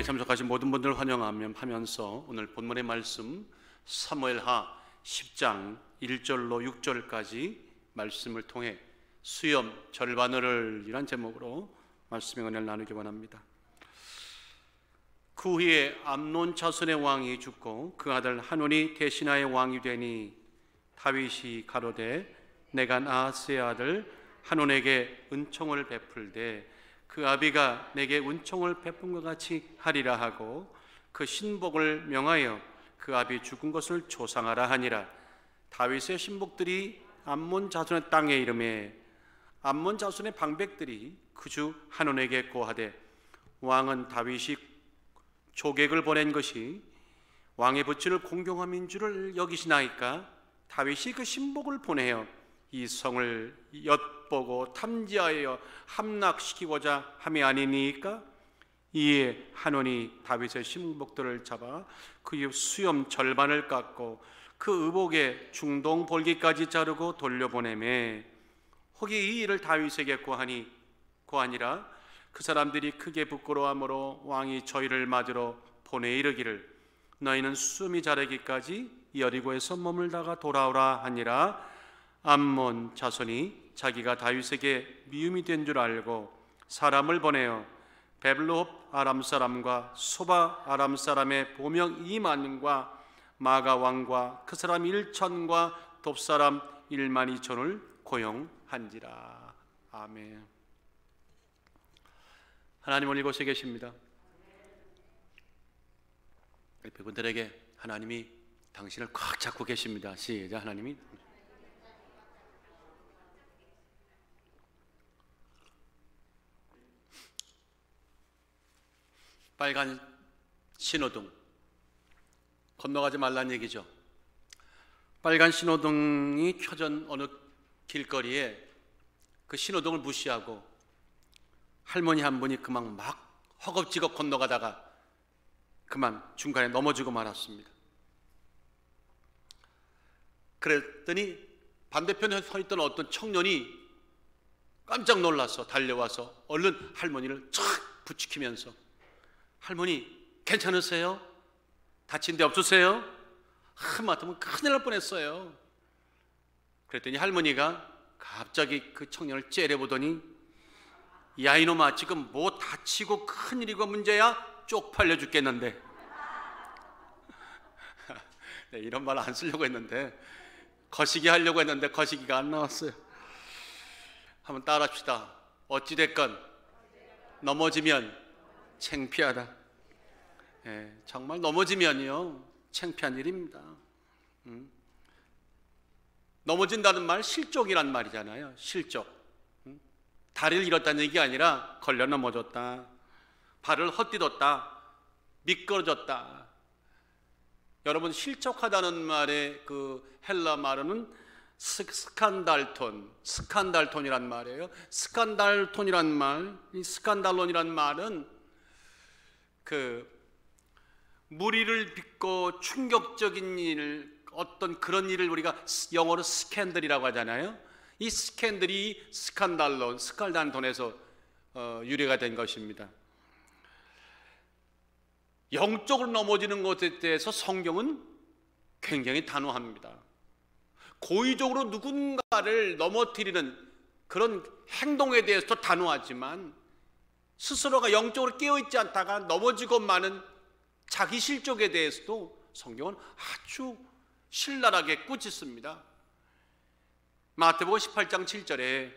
예배에 참석하신 모든 분들 환영하면서 오늘 본문의 말씀 사무엘하 10장 1절로 6절까지 말씀을 통해 수염 절반을 이란 제목으로 말씀의 은혜를 나누기 원합니다. 그 후에 암논 자손의 왕이 죽고 그 아들 한온이 대신하의 왕이 되니 다윗이 가로되 내가 나하스의 아들 한온에게 은총을 베풀되 그 아비가 내게 은총을 베푼 것 같이 하리라 하고 그 신복을 명하여 그 아비 죽은 것을 조상하라 하니라. 다윗의 신복들이 암몬 자손의 땅에 이름에 암몬 자손의 방백들이 그 주 한온에게 고하되 왕은 다윗이 조객을 보낸 것이 왕의 부친을 공경함인 줄을 여기시나이까 다윗이 그 신복을 보내어 이 성을 엿보고 탐지하여 함락시키고자 함이 아니니까. 이에 한온이 다윗의 신복들을 잡아 그 수염 절반을 깎고 그 의복의 중동 볼기까지 자르고 돌려보내매 혹이 이 일을 다윗에게 고하니라. 그 사람들이 크게 부끄러워하므로 왕이 저희를 맞으러 보내 이르기를 너희는 수염이 자라기까지 여리고에서 머물다가 돌아오라 하니라. 암몬 자손이 자기가 다윗에게 미움이 된 줄 알고 사람을 보내어 베블로흡 아람 사람과 소바 아람 사람의 보명 2만과 마가 왕과 그 사람 1천과 돕 사람 1만 2천을 고용한지라. 아멘. 하나님은 이곳에 계십니다. 그분들에게 하나님이 당신을 꽉 잡고 계십니다. 시작. 하나님이 빨간 신호등 건너가지 말라는 얘기죠. 빨간 신호등이 켜진 어느 길거리에 그 신호등을 무시하고 할머니 한 분이 그만 막 허겁지겁 건너가다가 그만 중간에 넘어지고 말았습니다. 그랬더니 반대편에 서 있던 어떤 청년이 깜짝 놀라서 달려와서 얼른 할머니를 촥 부추기면서 할머니 괜찮으세요? 다친 데 없으세요? 하마터면 큰일 날 뻔했어요. 그랬더니 할머니가 갑자기 그 청년을 째려보더니 야 이놈아 지금 뭐 다치고 큰일이고 문제야? 쪽팔려 죽겠는데. 네, 이런 말 안 쓰려고 했는데 거시기 하려고 했는데 거시기가 안 나왔어요. 한번 따라합시다. 어찌됐건 넘어지면 창피하다. 예, 정말 넘어지면요 창피한 일입니다. 넘어진다는 말 실족이란 말이잖아요. 실족. 다리를 잃었다는 얘기 아니라 걸려 넘어졌다, 발을 헛디뎠다, 미끄러졌다. 여러분 실족하다는 말의 그 헬라 말은 스칸달톤이란 말이에요. 스칸달톤이란 말, 이 스칸달론이란 말은 그 무리를 빚고 충격적인 일, 어떤 그런 일을 우리가 영어로 스캔들이라고 하잖아요. 이 스캔들이 스칸달론에서 유래가 된 것입니다. 영적으로 넘어지는 것에 대해서 성경은 굉장히 단호합니다. 고의적으로 누군가를 넘어뜨리는 그런 행동에 대해서도 단호하지만 스스로가 영적으로 깨어있지 않다가 넘어지고 마는 자기 실족에 대해서도 성경은 아주 신랄하게 꾸짖습니다. 마태복음 18장 7절에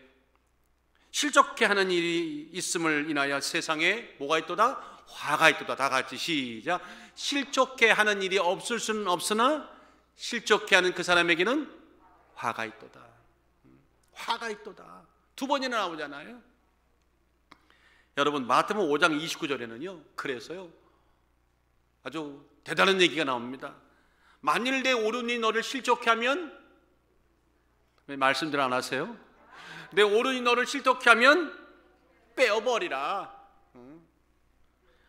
실족케 하는 일이 있음을 인하여 세상에 뭐가 있도다? 화가 있도다. 다 같이 시작. 실족케 하는 일이 없을 수는 없으나 실족케 하는 그 사람에게는 화가 있도다. 화가 있도다. 두 번이나 나오잖아요. 여러분 마태복음 5장 29절에는요 그래서요 아주 대단한 얘기가 나옵니다. 만일 내 오른이 너를 실족케 하면, 왜 말씀들 안 하세요? 내 오른이 너를 실족케 하면 빼어버리라.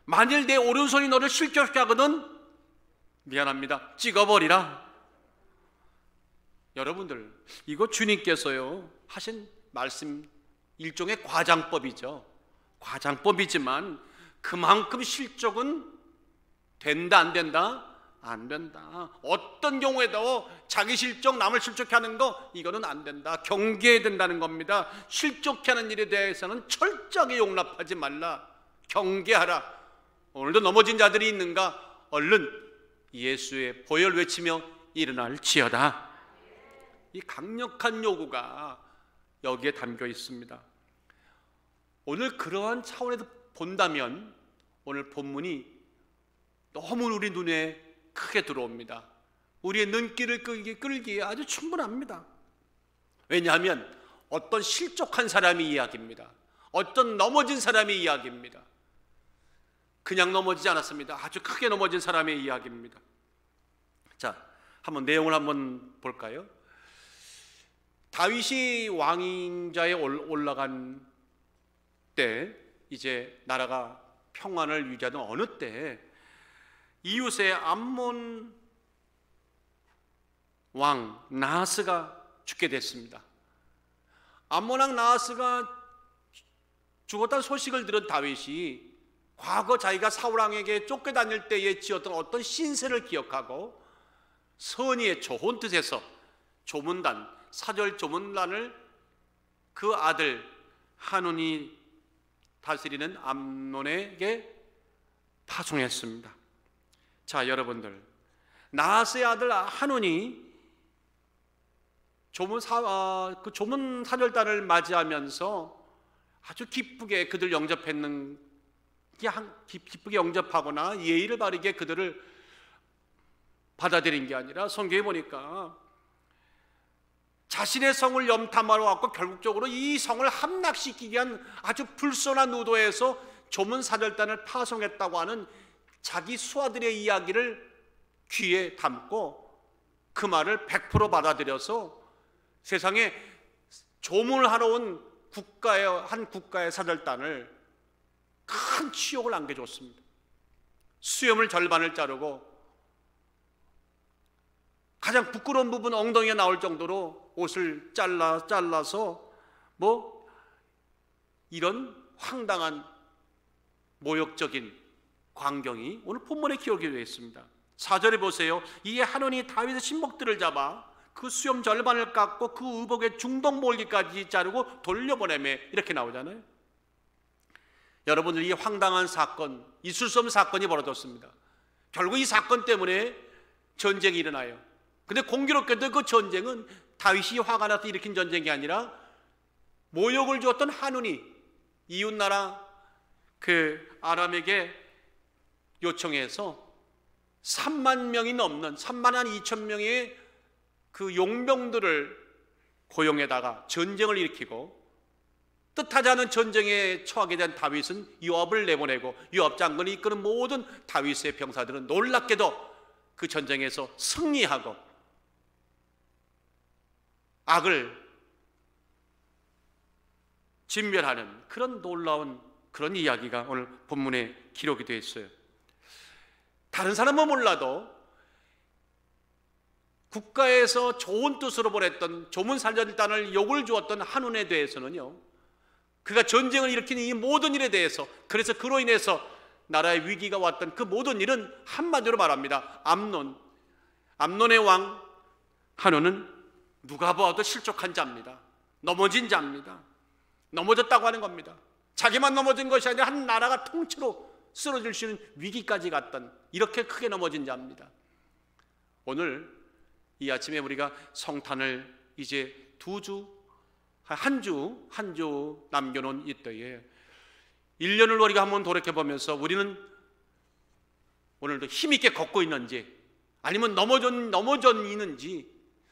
만일 내 오른손이 너를 실족케 하거든 미안합니다 찍어버리라. 여러분들 이거 주님께서요 하신 말씀 일종의 과장법이죠. 과장법이지만 그만큼 실족은 된다 안 된다? 안 된다. 어떤 경우에도 자기 실족 남을 실족해 하는 거 이거는 안 된다. 경계해야 된다는 겁니다. 실족해 하는 일에 대해서는 철저하게 용납하지 말라. 경계하라. 오늘도 넘어진 자들이 있는가? 얼른 예수의 보혈 외치며 일어날지어다. 이 강력한 요구가 여기에 담겨 있습니다. 오늘 그러한 차원에서 본다면 오늘 본문이 너무 우리 눈에 크게 들어옵니다. 우리의 눈길을 끌기에 아주 충분합니다. 왜냐하면 어떤 실족한 사람의 이야기입니다. 어떤 넘어진 사람의 이야기입니다. 그냥 넘어지지 않았습니다. 아주 크게 넘어진 사람의 이야기입니다. 자, 한번 내용을 한번 볼까요? 다윗이 왕자에 올라간 때, 이제 나라가 평안을 유지하던 어느 때 이웃의 암몬 왕 나하스가 죽게 됐습니다. 암몬 왕 나하스가 죽었다는 소식을 들은 다윗이 과거 자기가 사울 왕에게 쫓겨다닐 때에 지었던 어떤 신세를 기억하고 선의의 좋은 뜻에서 조문단, 사절 조문단을 그 아들 한운이 다스리는 암논에게 파송했습니다. 자, 여러분들, 나하스의 아들 한운이 그 조문 사절단을 맞이하면서 아주 기쁘게 그들 기쁘게 영접하거나 예의를 바르게 그들을 받아들인 게 아니라 성경에 보니까 자신의 성을 염탐하러 왔고 결국적으로 이 성을 함락시키기 위한 아주 불손한 의도에서 조문 사절단을 파송했다고 하는 자기 수하들의 이야기를 귀에 담고 그 말을 100% 받아들여서 세상에 조문을 하러 온 한 국가의 사절단을 큰 치욕을 안겨줬습니다. 수염을 절반을 자르고 가장 부끄러운 부분 엉덩이가 나올 정도로 옷을 잘라서 이런 황당한 모욕적인 광경이 오늘 본문에 기록이 되어 있습니다. 4절에 보세요. 이에 한온이 다윗의 신복들을 잡아 그 수염 절반을 깎고 그 의복의 중동 몰기까지 자르고 돌려보내매 이렇게 나오잖아요. 여러분들, 이 황당한 사건, 있을 수 없는 사건이 벌어졌습니다. 결국 이 사건 때문에 전쟁이 일어나요. 근데 공교롭게도 그 전쟁은 다윗이 화가 나서 일으킨 전쟁이 아니라 모욕을 주었던 한운이 이웃나라 그 아람에게 요청해서 3만 명이 넘는 3만 한 2천 명의 그 용병들을 고용해다가 전쟁을 일으키고 뜻하지 않은 전쟁에 처하게 된 다윗은 요압을 내보내고 요압 장군이 이끄는 모든 다윗의 병사들은 놀랍게도 그 전쟁에서 승리하고 악을 진멸하는 그런 놀라운 그런 이야기가 오늘 본문에 기록이 되어 있어요. 다른 사람은 몰라도 국가에서 좋은 뜻으로 보냈던 조문사절단을 욕을 주었던 한운에 대해서는요, 그가 전쟁을 일으킨 이 모든 일에 대해서, 그래서 그로 인해서 나라의 위기가 왔던 그 모든 일은 한마디로 말합니다. 암논의 왕 한운은 누가 봐도 실족한 자입니다. 넘어진 자입니다. 넘어졌다고 하는 겁니다. 자기만 넘어진 것이 아니라 한 나라가 통째로 쓰러질 수 있는 위기까지 갔던, 이렇게 크게 넘어진 자입니다. 오늘 이 아침에 우리가 성탄을 이제 한 주 남겨놓은 이때에 1년을 우리가 한번 돌이켜보면서 우리는 오늘도 힘있게 걷고 있는지, 아니면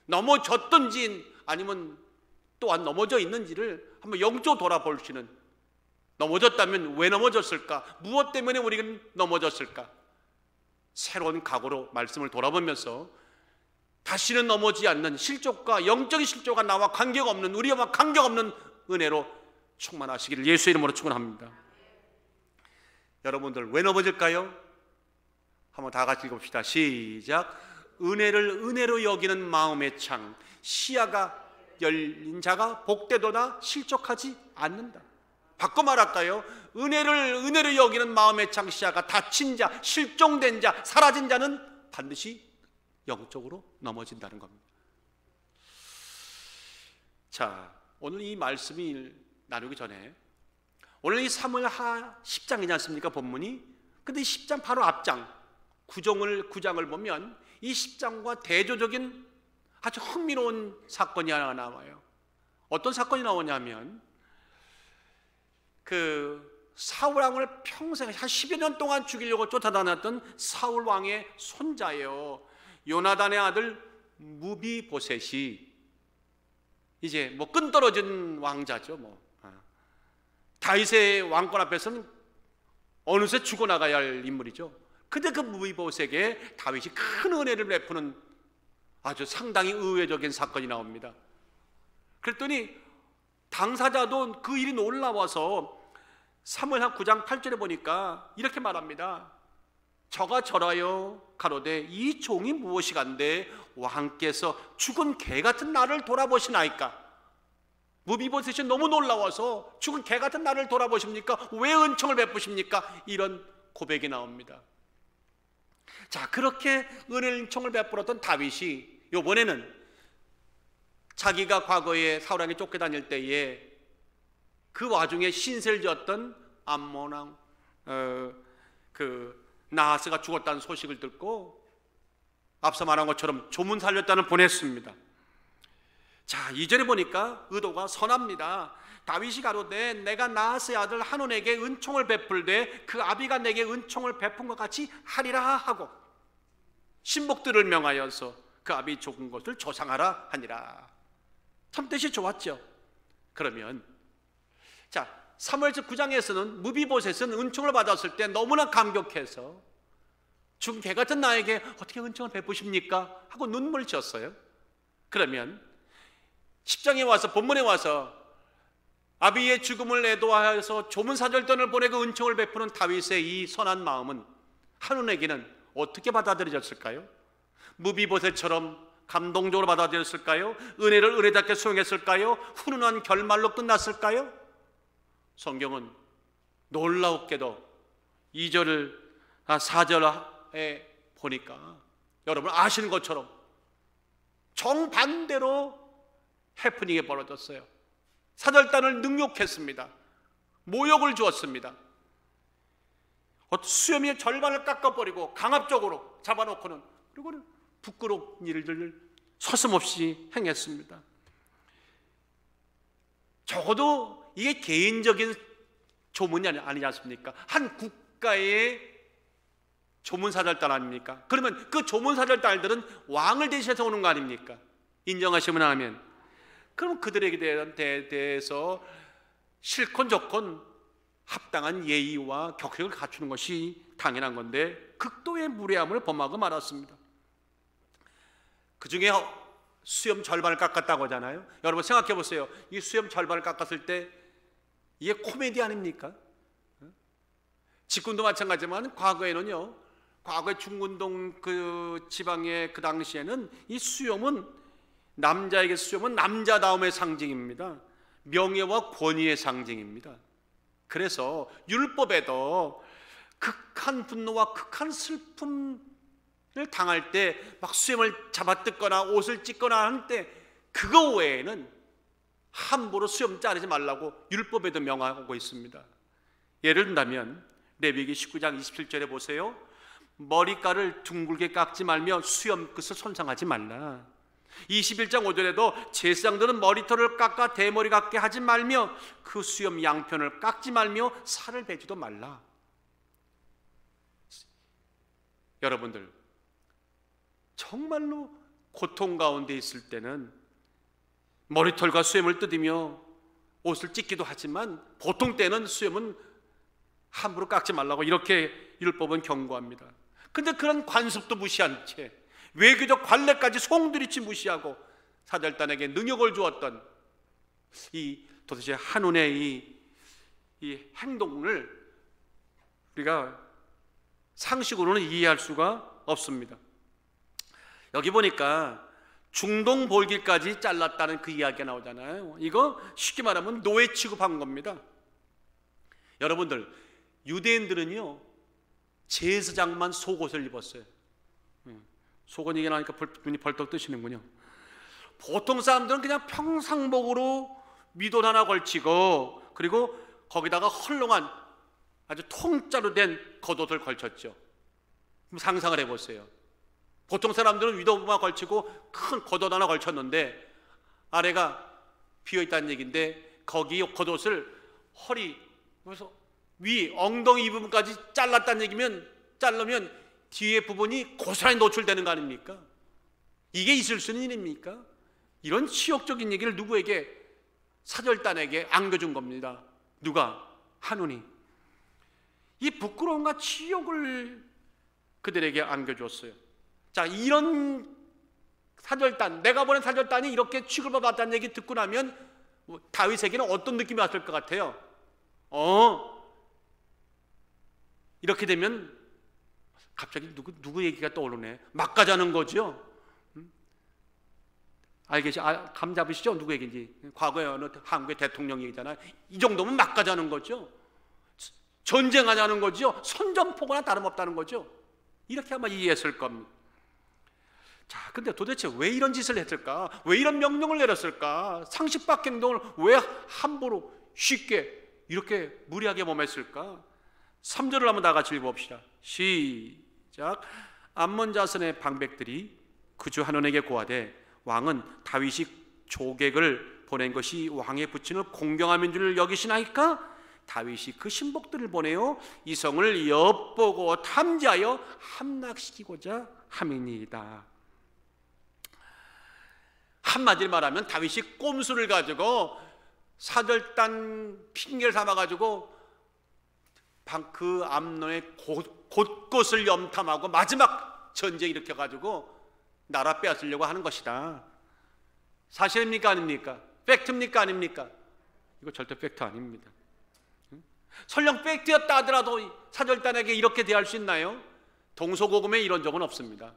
넘어졌든지 아니면 또한 넘어져 있는지를 한번 영적으로 돌아볼 수 있는, 넘어졌다면 왜 넘어졌을까? 무엇 때문에 우리가 넘어졌을까? 새로운 각오로 말씀을 돌아보면서 다시는 넘어지지 않는 실족과 영적인 실족과 나와 관계가 없는, 우리와 관계가 없는 은혜로 충만하시기를 예수의 이름으로 축원합니다. 여러분들 왜 넘어질까요? 한번 다 같이 읽읍시다. 시작. 은혜를 은혜로 여기는 마음의 창, 시야가 열린 자가 복되도다 실족하지 않는다. 바꿔 말할까요? 은혜를 여기는 마음의 창시자가 다친 자, 실종된 자, 사라진 자는 반드시 영적으로 넘어진다는 겁니다. 자, 오늘 이 말씀을 나누기 전에 오늘 이 사무엘하 10장이지 않습니까? 본문이. 근데 이 10장 바로 앞장 9장을 보면 이 10장과 대조적인 아주 흥미로운 사건이 하나 나와요. 어떤 사건이 나오냐면 그 사울 왕을 평생 한 10여 년 동안 죽이려고 쫓아다녔던 사울 왕의 손자예요. 요나단의 아들 무비보셋이 이제 뭐 끈떨어진 왕자죠. 다윗의 왕권 앞에서는 어느새 죽어나가야 할 인물이죠. 근데 그 무비보셋에게 다윗이 큰 은혜를 베푸는 아주 상당히 의외적인 사건이 나옵니다. 그랬더니 당사자도 그 일이 놀라워서 사무엘하 9장 8절에 보니까 이렇게 말합니다. 저가 절하여 가로되 이 종이 무엇이간데 왕께서 죽은 개 같은 나를 돌아보시나이까. 무비보셋이 너무 놀라워서 죽은 개 같은 나를 돌아보십니까? 왜 은총을 베푸십니까? 이런 고백이 나옵니다. 자, 그렇게 은총을 베풀었던 다윗이 이번에는 자기가 과거에 사울 왕에 쫓겨다닐 때에 그 와중에 신세를 지었던 암몬 왕 그 나하스가 죽었다는 소식을 듣고 앞서 말한 것처럼 조문 살렸다는 보냈습니다. 자, 2절에 보니까 의도가 선합니다. 다윗이 가로되 내가 나하스의 아들 한온에게 은총을 베풀되 그 아비가 내게 은총을 베푼 것 같이 하리라 하고 신복들을 명하여서 그 아비 죽은 것을 조상하라 하니라. 참 뜻이 좋았죠. 그러면 자, 사무엘서 9장에서는 무비보셋은 은총을 받았을 때 너무나 감격해서 죽은 개 같은 나에게 어떻게 은총을 베푸십니까? 하고 눈물을 지었어요. 그러면 10장에 와서 본문에 와서 아비의 죽음을 애도하여서 조문사절단을 보내고 은총을 베푸는 다윗의 이 선한 마음은 한온에게는 어떻게 받아들여졌을까요? 무비보셋처럼 감동적으로 받아들였을까요? 은혜를 은혜답게 수용했을까요? 훈훈한 결말로 끝났을까요? 성경은 놀라웠게도 2절 4절에 보니까 여러분 아시는 것처럼 정반대로 해프닝이 벌어졌어요. 사절단을 능욕했습니다. 모욕을 주었습니다. 수염의 절반을 깎아버리고 강압적으로 잡아놓고는 그리고는 부끄러운 일들을 서슴없이 행했습니다. 적어도 이게 개인적인 조문이 아니지 않습니까? 한 국가의 조문사절단 아닙니까? 그러면 그 조문사절단들은 왕을 대신해서 오는 거 아닙니까? 인정하시면 하면 그럼 그들에게 대해서 실컷 좋건 합당한 예의와 격식을 갖추는 것이 당연한 건데 극도의 무례함을 범하고 말았습니다. 그 중에 수염 절반을 깎았다고 하잖아요. 여러분 생각해 보세요. 이 수염 절반을 깎았을 때 이게 코미디 아닙니까? 직군도 마찬가지지만 과거에는요, 과거의 중군동 그 지방의 그 당시에는 이 수염은 남자에게 수염은 남자다움의 상징입니다. 명예와 권위의 상징입니다. 그래서 율법에도 극한 분노와 극한 슬픔을 당할 때 막 수염을 잡아뜯거나 옷을 찢거나 할 때 그거 외에는 함부로 수염 자르지 말라고 율법에도 명하고 있습니다. 예를 든다면 레위기 19장 27절에 보세요. 머리카락을 둥글게 깎지 말며 수염 끝을 손상하지 말라. 21장 5절에도 제사장들은 머리털을 깎아 대머리 같게 하지 말며 그 수염 양편을 깎지 말며 살을 베지도 말라. 여러분들 정말로 고통 가운데 있을 때는 머리털과 수염을 뜯으며 옷을 찢기도 하지만 보통 때는 수염은 함부로 깎지 말라고 이렇게 율법은 경고합니다. 근데 그런 관습도 무시한 채 외교적 관례까지 송두리치 무시하고 사절단에게 능욕을 주었던 이 도대체 한온의 이 행동을 우리가 상식으로는 이해할 수가 없습니다. 여기 보니까 중동 볼길까지 잘랐다는 그 이야기가 나오잖아요. 이거 쉽게 말하면 노예 취급한 겁니다. 여러분들, 유대인들은요 제사장만 속옷을 입었어요. 속옷 얘기 나니까 눈이 벌떡 뜨시는군요. 보통 사람들은 그냥 평상복으로 윗옷 하나 걸치고, 그리고 거기다가 헐렁한 아주 통짜로 된 겉옷을 걸쳤죠. 그럼 상상을 해보세요. 보통 사람들은 윗옷만 걸치고 큰 겉옷 하나 걸쳤는데 아래가 비어있다는 얘기인데, 거기 겉옷을 허리, 그래서 위 엉덩이 부분까지 잘랐다는 얘기면, 자르면 뒤에 부분이 고스란히 노출되는 거 아닙니까? 이게 있을 수 있는 일입니까? 이런 치욕적인 얘기를 누구에게? 사절단에게 안겨준 겁니다. 누가? 한운이. 이 부끄러움과 치욕을 그들에게 안겨줬어요. 자, 이런 사절단, 내가 보낸 사절단이 이렇게 취급을 받았다는 얘기 듣고 나면 다윗에게는 어떤 느낌이 왔을 것 같아요? 이렇게 되면 갑자기 누구 얘기가 떠오르네. 막 가자는 거죠. 감 잡으시죠? 누구 얘기인지. 과거에 어느 한국의 대통령 얘기잖아요. 이 정도면 막 가자는 거죠. 전쟁하자는 거죠. 선전포고나 다름없다는 거죠. 이렇게 아마 이해했을 겁니다. 자, 근데 도대체 왜 이런 짓을 했을까? 왜 이런 명령을 내렸을까? 상식 밖의 행동을 왜 함부로 쉽게 이렇게 무리하게 범했을까? 3절을 한번 다 같이 읽어봅시다. 시작. 암몬 자손의 방백들이 그주 한온에게 고하되 왕은 다윗이 조객을 보낸 것이 왕의 부친을 공경함인 줄 여기시나이까? 다윗이 그 신복들을 보내어 이 성을 엿보고 탐지하여 함락시키고자 함이니이다. 한마디로 말하면 다윗이 꼼수를 가지고 사절단 핑계를 삼아가지고 그 암논의 곳곳을 염탐하고 마지막 전쟁 일으켜가지고 나라 빼앗으려고 하는 것이다. 사실입니까 아닙니까? 팩트입니까 아닙니까? 이거 절대 팩트 아닙니다. 설령 팩트였다 하더라도 사절단에게 이렇게 대할 수 있나요? 동서고금에 이런 적은 없습니다.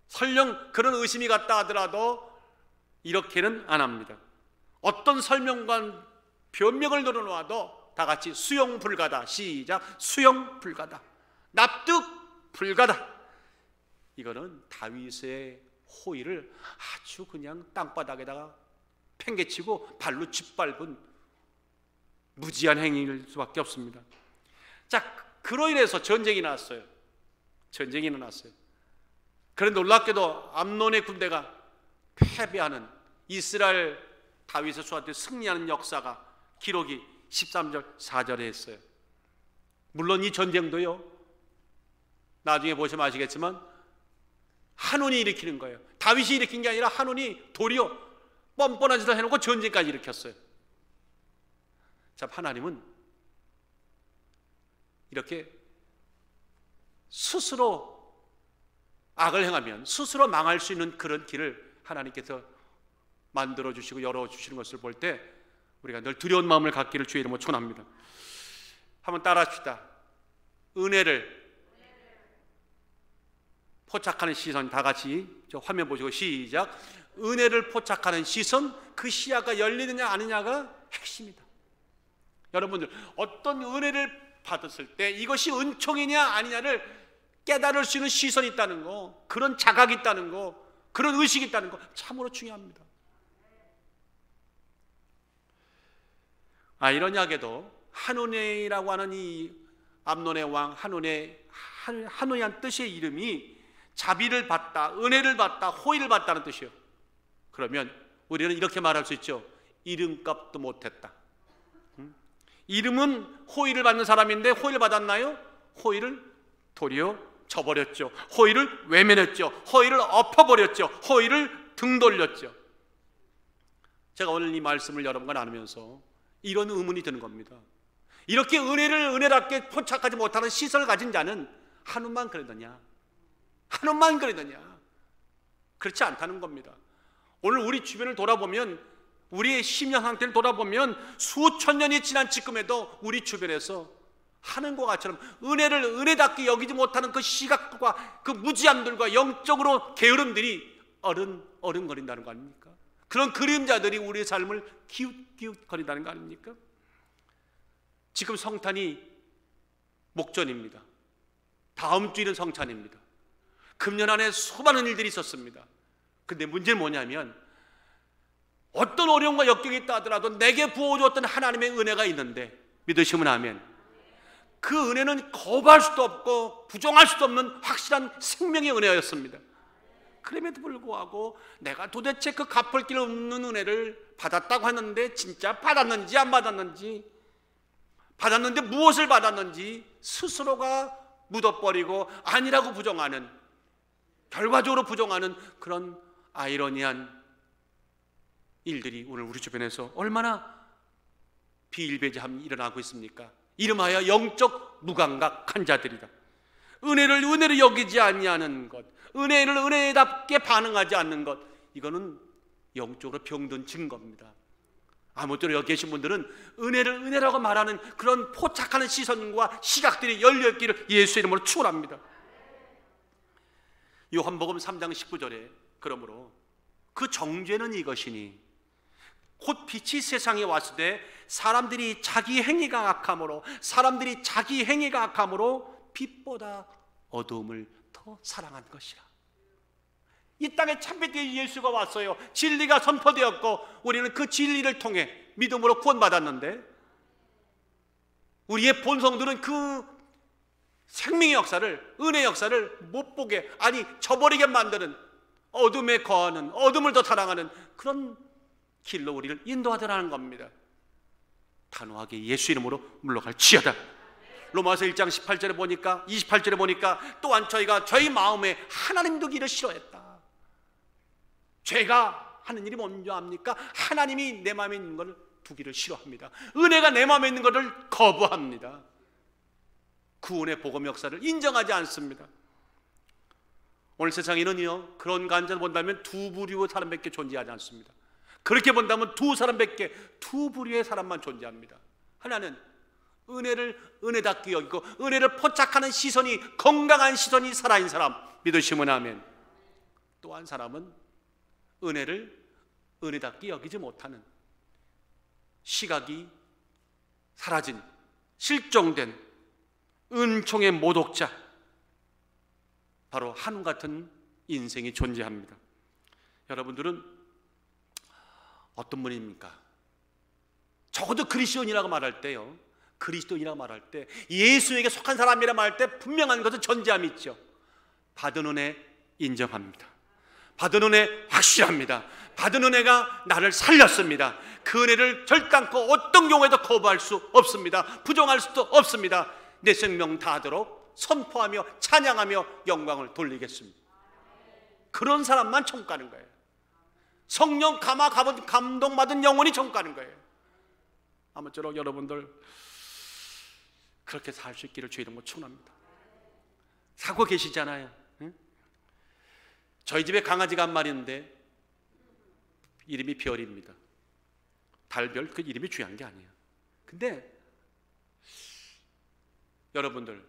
설령 그런 의심이 갔다 하더라도 이렇게는 안 합니다. 어떤 설명과 변명을 늘어놓아도 다 같이 수용 불가다. 시작. 수용 불가다. 납득 불가다. 이거는 다윗의 호의를 아주 그냥 땅바닥에다가 팽개치고 발로 짓밟은 무지한 행위일 수밖에 없습니다. 자, 그로 인해서 전쟁이 났어요. 전쟁이 일어났어요. 그런데 놀랍게도 암논의 군대가 패배하는, 이스라엘 다윗의 수한테 승리하는 역사가 기록이 13절 4절에 했어요. 물론 이 전쟁도요, 나중에 보시면 아시겠지만 한온이 일으키는 거예요. 다윗이 일으킨 게 아니라 한온이 도리어 뻔뻔한 짓을 해놓고 전쟁까지 일으켰어요. 자, 하나님은 이렇게 스스로 악을 행하면 스스로 망할 수 있는 그런 길을 하나님께서 만들어주시고 열어주시는 것을 볼 때 우리가 늘 두려운 마음을 갖기를 주의 이름으로 촉원합니다. 한번 따라 합시다. 은혜를 포착하는 시선, 다 같이 저 화면 보시고 시작. 은혜를 포착하는 시선, 그 시야가 열리느냐 아니냐가 핵심이다. 여러분들, 어떤 은혜를 받았을 때 이것이 은총이냐 아니냐를 깨달을 수 있는 시선이 있다는 거, 그런 자각이 있다는 거, 그런 의식이 있다는 거 참으로 중요합니다. 이러냐게도 한온이라고 하는 이 암논의 왕 한온이란 뜻의 이름이 자비를 받다, 은혜를 받다, 호의를 받다는 뜻이에요. 그러면 우리는 이렇게 말할 수 있죠. 이름값도 못했다. 이름은 호의를 받는 사람인데 호의를 받았나요? 호의를 도리어 저버렸죠. 호의를 외면했죠. 호의를 엎어버렸죠. 호의를 등 돌렸죠. 제가 오늘 이 말씀을 여러분과 나누면서 이런 의문이 드는 겁니다. 이렇게 은혜를 은혜답게 포착하지 못하는 시선을 가진 자는 한운만 그러더냐? 한운만 그러더냐? 그렇지 않다는 겁니다. 오늘 우리 주변을 돌아보면, 우리의 심령 상태를 돌아보면 수천 년이 지난 지금에도 우리 주변에서 하는과 같처럼 은혜를 은혜답게 여기지 못하는 그 시각과 그 무지함들과 영적으로 게으름들이 어른거린다는 거 아닙니까? 그런 그림자들이 우리의 삶을 기웃기웃거린다는 거 아닙니까? 지금 성탄이 목전입니다. 다음 주일은 성탄입니다. 금년 안에 수많은 일들이 있었습니다. 근데 문제는 뭐냐면 어떤 어려움과 역경이 있다 하더라도 내게 부어주었던 하나님의 은혜가 있는데, 믿으시면 아멘. 그 은혜는 거부할 수도 없고 부정할 수도 없는 확실한 생명의 은혜였습니다. 그럼에도 불구하고 내가 도대체 그 갚을 길 없는 은혜를 받았다고 하는데 진짜 받았는지 안 받았는지, 받았는데 무엇을 받았는지 스스로가 묻어버리고 아니라고 부정하는, 결과적으로 부정하는 그런 아이러니한 일들이 오늘 우리 주변에서 얼마나 비일비재함이 일어나고 있습니까? 이름하여 영적 무감각한 자들이다. 은혜를 여기지 아니하는 것, 은혜를 은혜답게 반응하지 않는 것, 이거는 영적으로 병든 증거입니다. 아무쪼록 여기 계신 분들은 은혜를 은혜라고 말하는 그런 포착하는 시선과 시각들이 열려있기를 예수의 이름으로 축원합니다. 요한복음 3장 19절에 그러므로 그 정죄는 이것이니 곧 빛이 세상에 왔을 때 사람들이 자기 행위가 악함으로 빛보다 어두움을 더 사랑한 것이라. 이 땅에 참빛 예수가 왔어요. 진리가 선포되었고 우리는 그 진리를 통해 믿음으로 구원받았는데, 우리의 본성들은 그 생명의 역사를, 은혜의 역사를 못 보게, 아니 저버리게 만드는, 어둠에 거하는, 어둠을 더 사랑하는 그런 길로 우리를 인도하더라는 겁니다. 단호하게 예수 이름으로 물러갈지어다. 로마서 1장 18절에 보니까, 28절에 보니까 또한 저희가 저희 마음에 하나님 두기를 싫어했다. 죄가 하는 일이 뭔지 압니까? 하나님이 내 마음에 있는 것을 두기를 싫어합니다. 은혜가 내 마음에 있는 것을 거부합니다. 구원의 복음 역사를 인정하지 않습니다. 오늘 세상에는요, 그런 관점을 본다면 두 부류의 사람밖에 존재하지 않습니다. 그렇게 본다면 두 부류의 사람만 존재합니다. 하나는 은혜를 은혜답게 여기고 은혜를 포착하는 시선이, 건강한 시선이 살아있는 사람, 믿으시면 아멘. 또 한 사람은 은혜를 은혜답게 여기지 못하는, 시각이 사라진, 실종된 은총의 모독자, 바로 한우 같은 인생이 존재합니다. 여러분들은 어떤 분입니까? 적어도 그리스도인이라고 말할 때요, 그리스도인이라고 말할 때, 예수에게 속한 사람이라 말할 때 분명한 것은 존재함이 있죠. 받은 은혜 인정합니다. 받은 은혜 확실합니다. 받은 은혜가 나를 살렸습니다. 그 은혜를 절단코 어떤 경우에도 거부할 수 없습니다. 부정할 수도 없습니다. 내 생명 다하도록 선포하며 찬양하며 영광을 돌리겠습니다. 그런 사람만 천국 가는 거예요. 성령 감동받은 영혼이 천국 가는 거예요. 아무쪼록 여러분들 그렇게 살 수 있기를 주의 이름으로 축원합니다. 사고 계시잖아요. 응? 저희 집에 강아지가 한 마리 있는데 이름이 별입니다. 달별, 그 이름이 중요한 게 아니에요. 근데 여러분들,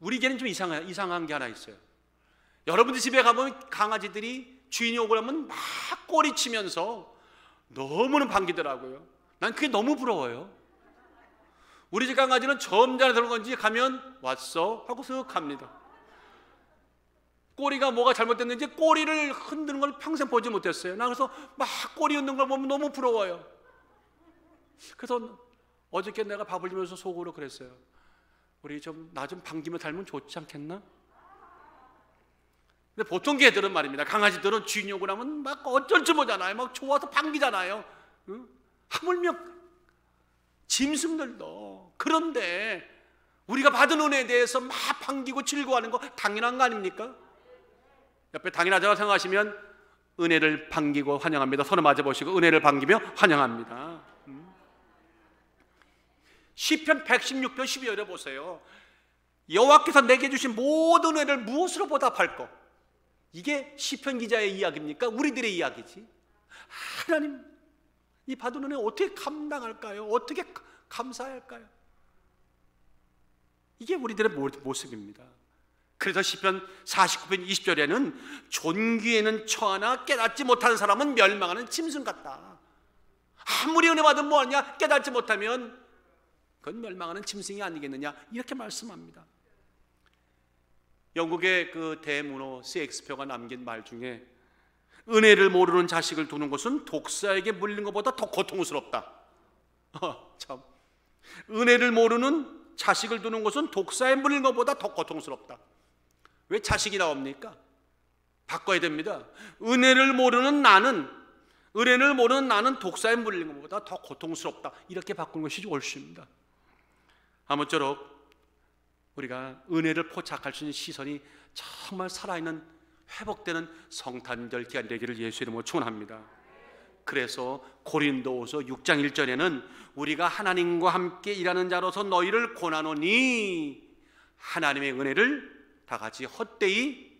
우리에게는 좀 이상한 게 하나 있어요. 여러분들 집에 가보면 강아지들이 주인이 오고 나면 막 꼬리치면서 너무나 반기더라고요. 난 그게 너무 부러워요. 우리 집 강아지는 점잖게 들어온 건지 가면 왔어 하고 쓱 갑니다. 꼬리가 뭐가 잘못됐는지 꼬리를 흔드는 걸 평생 보지 못했어요. 나 그래서 막 꼬리 흔드는 걸 보면 너무 부러워요. 그래서 어저께 내가 밥을 주면서 속으로 그랬어요. 우리 나 좀 반기며 닮으면 좋지 않겠나? 근데 보통 개들은 말입니다, 강아지들은 주인이 오고 나면 막 어쩔 줄 모르잖아요. 막 좋아서 반기잖아요. 응? 하물며 짐승들도. 그런데 우리가 받은 은혜에 대해서 막 반기고 즐거워하는 거 당연한 거 아닙니까? 옆에 당연하다고 생각하시면 은혜를 반기고 환영합니다. 손을 맞아보시고 은혜를 반기며 환영합니다. 시편 116편 12절에 보세요. 여호와께서 내게 주신 모든 은혜를 무엇으로 보답할꼬? 이게 시편 기자의 이야기입니까? 우리들의 이야기지. 하나님, 이 받은 은혜 어떻게 감당할까요? 어떻게 감사할까요? 이게 우리들의 모습입니다. 그래서 시편 49편 20절에는 존귀에는 처하나 깨닫지 못하는 사람은 멸망하는 짐승 같다. 아무리 은혜 받으면 뭐하냐? 깨닫지 못하면 그건 멸망하는 짐승이 아니겠느냐, 이렇게 말씀합니다. 영국의 그 대문호 셰익스피어가 남긴 말 중에 은혜를 모르는 자식을 두는 것은 독사에게 물린 것보다 더 고통스럽다. 참, 은혜를 모르는 자식을 두는 것은 독사에 물린 것보다 더 고통스럽다. 왜 자식이 나옵니까? 바꿔야 됩니다. 은혜를 모르는 나는 독사에 물린 것보다 더 고통스럽다, 이렇게 바꾸는 것이 옳습니다. 아무쪼록 우리가 은혜를 포착할 수 있는 시선이 정말 살아있는, 회복되는 성탄절 기간 되기를 예수 이름으로 축원합니다. 그래서 고린도후서 6장 1절에는 우리가 하나님과 함께 일하는 자로서 너희를 권하노니 하나님의 은혜를 다 같이 헛되이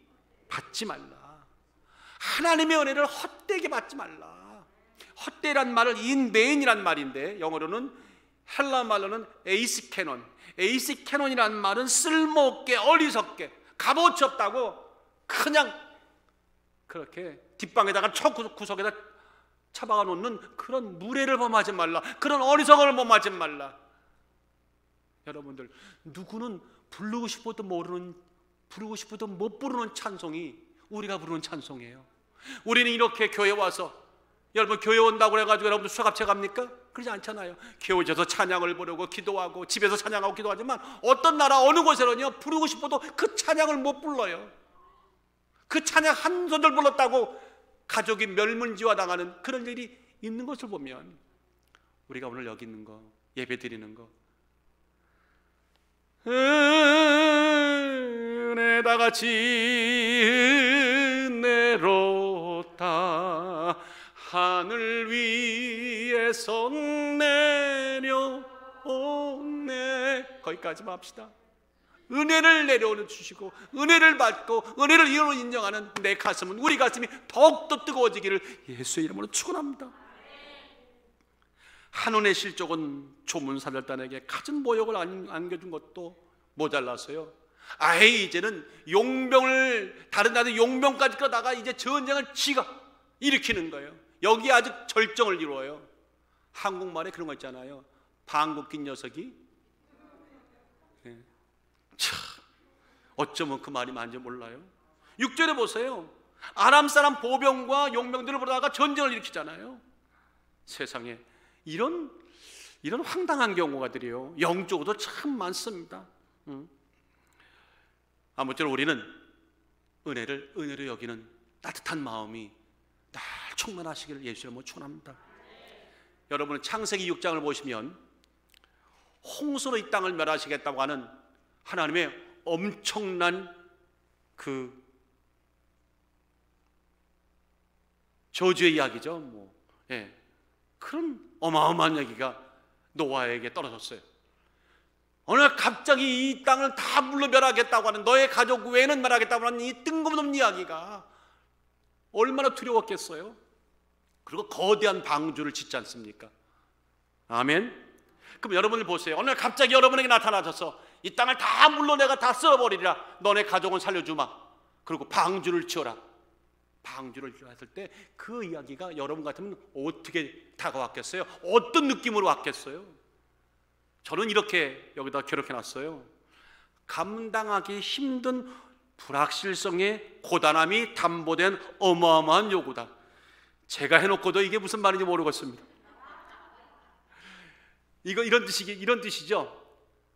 받지 말라. 하나님의 은혜를 헛되게 받지 말라. 헛되란 말을 인베인이란 말인데, 영어로는, 헬라 말로는 에이스캐논이란 말은 쓸모없게, 어리석게, 값어치 없다고 그냥 그렇게 뒷방에다가 구석에다 처박아 놓는 그런 무례를 범하지 말라, 그런 어리석음을 범하지 말라. 여러분들, 누구는 부르고 싶어도 못 부르는 찬송이 우리가 부르는 찬송이에요. 우리는 이렇게 교회 와서, 여러분 교회 온다고 해가지고 여러분들 수갑채 갑니까? 그러지 않잖아요. 교회 오셔서 찬양을 부르고 기도하고 집에서 찬양하고 기도하지만 어떤 나라 어느 곳에는요, 부르고 싶어도 그 찬양을 못 불러요. 그 찬양 한 소절 불렀다고 가족이 멸문지화 당하는 그런 일이 있는 것을 보면, 우리가 오늘 여기 있는 거, 예배 드리는 거, 은혜 다 같이 은혜롭다 하늘 위에서 내려오네, 거기까지만 합시다. 은혜를 내려오는 주시고 은혜를 받고 은혜를 인정하는 내 가슴은, 우리 가슴이 더욱더 뜨거워지기를 예수의 이름으로 축원합니다. 한온의 실족은 조문사절단에게 갖은 모욕을 안겨준 것도 모자라서요, 아예 이제는 용병을, 다른 나라의 용병까지 끌어다가 이제 전쟁을 지가 일으키는 거예요. 여기 아주 절정을 이루어요. 한국말에 그런 거 있잖아요. 방귀 낀 녀석이, 참, 어쩌면 그 말이 맞는지 몰라요. 6절에 보세요. 아람 사람 보병과 용병들을 보다가 전쟁을 일으키잖아요. 세상에 이런 황당한 경우가들이요, 영적으로도 참 많습니다. 아무쪼록 우리는 은혜로 여기는 따뜻한 마음이 날 충만하시기를 예수 이름으로 축원합니다. 여러분, 창세기 6장을 보시면 홍수로 이 땅을 멸하시겠다고 하는 하나님의 엄청난 그 저주의 이야기죠. 그런 어마어마한 얘기가 노아에게 떨어졌어요. 어느 날 갑자기 이 땅을 다 물로 멸하겠다고 하는, 너의 가족 외에는 멸하겠다고 하는 이 뜬금없는 이야기가 얼마나 두려웠겠어요. 그리고 거대한 방주를 짓지 않습니까? 아멘. 그럼 여러분들 보세요. 어느 날 갑자기 여러분에게 나타나셔서 이 땅을 다 물로 내가 다 쓸어버리리라, 너네 가족은 살려주마, 그리고 방주를 지어라. 방주를 지어라 했을 때 그 이야기가 여러분 같으면 어떻게 다가왔겠어요? 어떤 느낌으로 왔겠어요? 저는 이렇게 여기다 기록해놨어요. 감당하기 힘든 불확실성의 고단함이 담보된 어마어마한 요구다. 제가 해놓고도 이게 무슨 말인지 모르겠습니다. 이런 뜻이죠.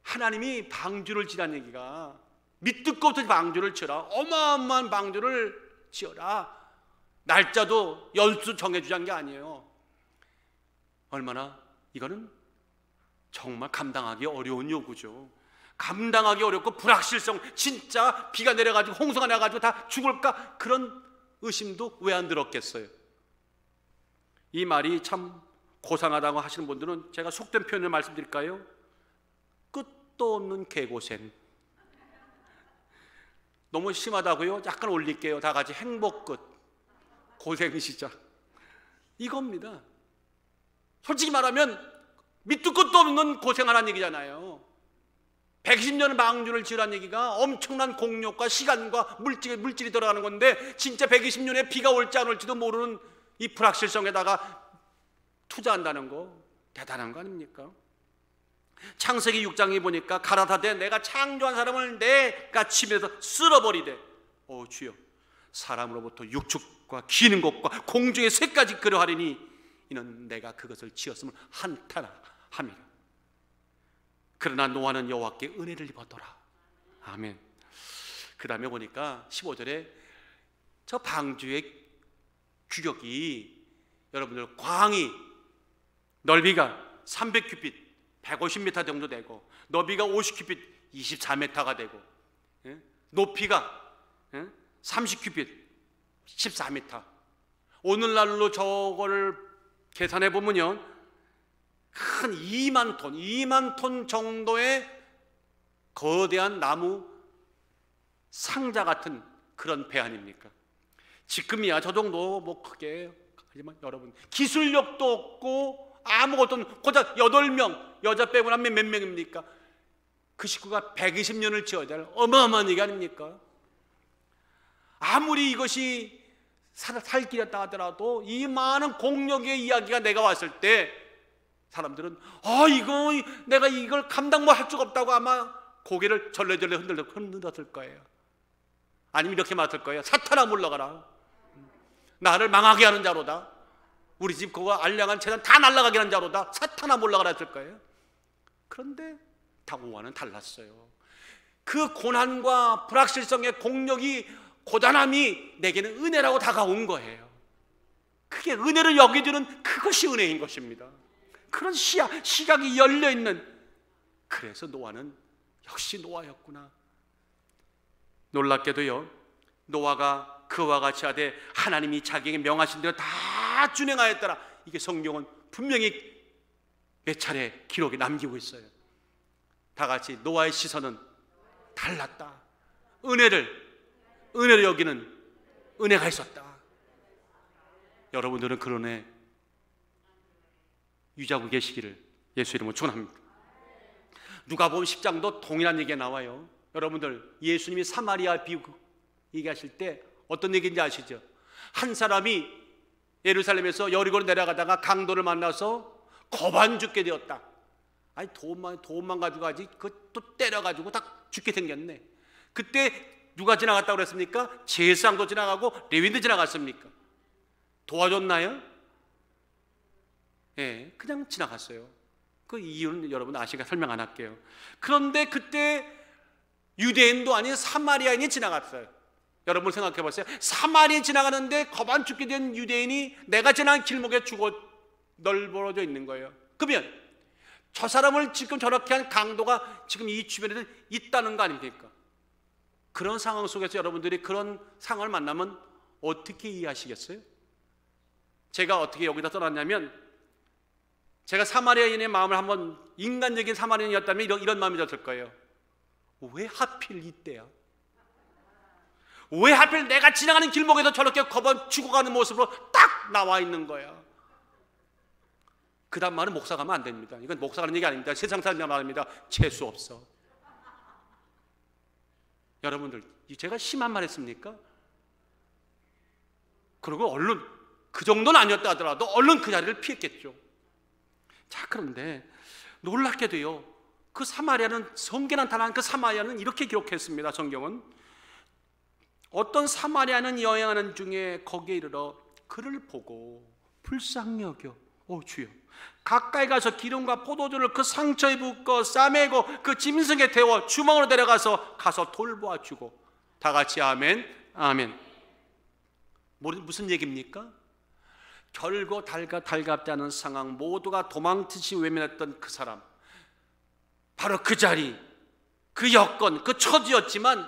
하나님이 방주를 지라는 얘기가, 밑도 끝도 없이 방주를 지어라, 어마어마한 방주를 지어라, 날짜도 연수 정해주지 않은 게 아니에요. 얼마나, 이거는 정말 감당하기 어려운 요구죠. 감당하기 어렵고 불확실성, 진짜 비가 내려가지고 홍수가 나가지고 다 죽을까, 그런 의심도 왜 안 들었겠어요? 이 말이 참 고상하다고 하시는 분들은 제가 속된 표현을 말씀드릴까요? 끝도 없는 개고생. 너무 심하다고요? 약간 올릴게요. 다 같이 행복 끝, 고생 시작, 이겁니다. 솔직히 말하면 밑도 끝도 없는 고생하라는 얘기잖아요. 120년의 방주를 지으라는 얘기가 엄청난 공력과 시간과 물질이 들어가는 건데, 진짜 120년에 비가 올지 안 올지도 모르는 이 불확실성에다가 투자한다는 거 대단한 거 아닙니까? 창세기 6장에 보니까 가라사대 내가 창조한 사람을 내가 침에서 쓸어버리되, 주여, 사람으로부터 육축과 기는 것과 공중의 새까지 그러하리니 이는 내가 그것을 지었음을 한탄하 함이라. 그러나 노아는 여호와께 은혜를 입었더라. 아멘. 그 다음에 보니까 15절에 저 방주의 규격이, 여러분들, 광이 넓이가 300규빗 150m 정도 되고, 너비가 50규빗 24m가 되고, 높이가 30규빗 14m. 오늘날로 저거를 계산해 보면요, 한 2만 톤 정도의 거대한 나무 상자 같은 그런 배 아닙니까? 지금이야 저 정도 뭐 크게, 하지만 여러분, 기술력도 없고 아무것도, 고작 8명, 여자 빼고 나면 몇 명입니까? 그 식구가 120년을 지어야 될 어마어마한 얘기 아닙니까? 아무리 이것이 살 길이었다 하더라도 이 많은 공력의 이야기가 내가 왔을 때 사람들은 이거 내가 이걸 감당 뭐 할 수가 없다고 아마 고개를 절레절레 흔들었을 거예요. 아니면 이렇게 말할 거예요. 사탄아 물러가라. 나를 망하게 하는 자로다. 우리 집 그거 알량한 재산 다 날아가게 하는 자로다. 사탄아 물러가라 했을 거예요. 그런데 다고와는 달랐어요. 그 고난과 불확실성의 공력이, 고단함이 내게는 은혜라고 다가온 거예요. 그게 은혜를 여기주는 그것이 은혜인 것입니다. 그런 시각이 열려있는, 그래서 노아는 역시 노아였구나. 놀랍게도요, 노아가 그와 같이 하되 하나님이 자기에게 명하신 대로 다 준행하였더라. 이게 성경은 분명히 몇 차례 기록에 남기고 있어요. 다 같이 노아의 시선은 달랐다. 은혜를 여기는 은혜가 있었다. 여러분들은 그런 애 유지하고 계시기를 예수 이름으로 축원합니다. 누가복음 10장도 동일한 얘기가 나와요. 여러분들, 예수님이 사마리아 비유 얘기하실 때 어떤 얘기인지 아시죠? 한 사람이 예루살렘에서 여리고로 내려가다가 강도를 만나서 거반 죽게 되었다. 아니, 돈만 가지고 가지, 그것도 때려가지고 다 죽게 생겼네. 그때 누가 지나갔다고 그랬습니까? 제사장도 지나가고 레위인도 지나갔습니까? 도와줬나요? 예, 그냥 지나갔어요. 그 이유는 여러분 아시니까 설명 안 할게요. 그런데 그때 유대인도 아닌 사마리아인이 지나갔어요. 여러분 생각해 보세요. 사마리아인이 지나가는데 거반 죽게 된 유대인이 내가 지나간 길목에 죽어 널브러져 있는 거예요. 그러면 저 사람을 지금 저렇게 한 강도가 지금 이 주변에 있다는 거 아닙니까? 그런 상황 속에서 여러분들이 그런 상황을 만나면 어떻게 이해하시겠어요? 제가 어떻게 여기다 써놨냐면, 제가 사마리아인의 마음을 한번, 인간적인 사마리아인이었다면 이런 마음이 들었을 거예요. 왜 하필 이때야? 왜 하필 내가 지나가는 길목에서 저렇게 거반 죽어가는 모습으로 딱 나와 있는 거야? 그 다음 말은 목사가 하면 안 됩니다. 이건 목사가 하는 얘기 아닙니다. 세상 사람이 말합니다. 재수 없어. 여러분들, 제가 심한 말 했습니까? 그리고 얼른, 그 정도는 아니었다 하더라도 얼른 그 자리를 피했겠죠. 자, 그런데 놀랍게도요, 그 사마리아는, 성경에 단한 그 사마리아는 이렇게 기록했습니다. 성경은 어떤 사마리아는 여행하는 중에 거기에 이르러 그를 보고 불쌍히 여겨, 주여, 가까이 가서 기름과 포도주를 그 상처에 붓고 싸매고 그 짐승에 태워 주먹으로 데려가서 가서 돌보아 주고. 다 같이 아멘, 아멘. 무슨 얘기입니까? 결고 달갑지 않은 상황, 모두가 도망치시 외면했던 그 사람, 바로 그 자리, 그 여건, 그 처지였지만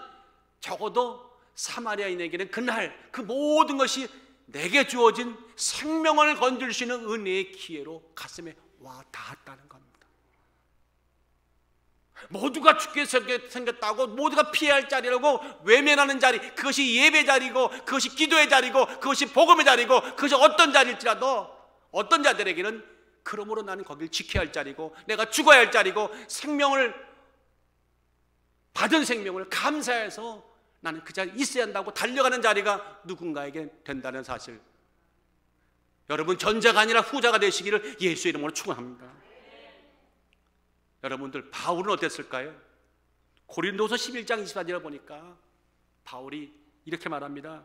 적어도 사마리아인에게는 그날 그 모든 것이 내게 주어진 생명을 건질 수 있는 은혜의 기회로 가슴에 와 닿았다는 겁니다. 모두가 죽게 생겼다고, 모두가 피해야 할 자리라고 외면하는 자리, 그것이 예배 자리고, 그것이 기도의 자리고, 그것이 복음의 자리고, 그것이 어떤 자리일지라도 어떤 자들에게는 그러므로 나는 거길 지켜야 할 자리고, 내가 죽어야 할 자리고, 받은 생명을 감사해서 나는 그 자리에 있어야 한다고 달려가는 자리가 누군가에게 된다는 사실, 여러분 전자가 아니라 후자가 되시기를 예수 이름으로 축원합니다. 여러분들, 바울은 어땠을까요? 고린도서 11장 24절을 보니까 바울이 이렇게 말합니다.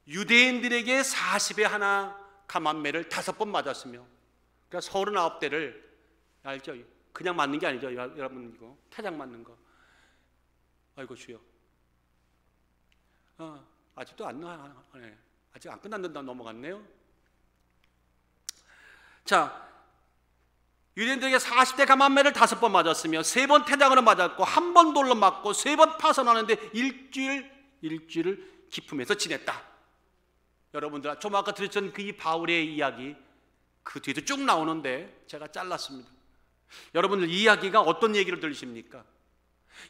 유대인들에게 40에 하나 감한매를 5번 맞았으며, 그러니까 39대를, 알죠? 그냥 맞는 게 아니죠. 여러분, 이거 태장 맞는 거. 아이고 주여, 아직도 아직 안 끝났는데 넘어갔네요. 자, 유대인들에게 40대 감한매를 5번 맞았으며 3번 태장으로 맞았고 1번 돌로 맞고 3번 파선하는데 일주일을 기품에서 지냈다. 여러분들, 좀 아까 들었던 그 이 바울의 이야기, 그 뒤에도 쭉 나오는데 제가 잘랐습니다. 여러분들, 이 이야기가 어떤 얘기를 들으십니까?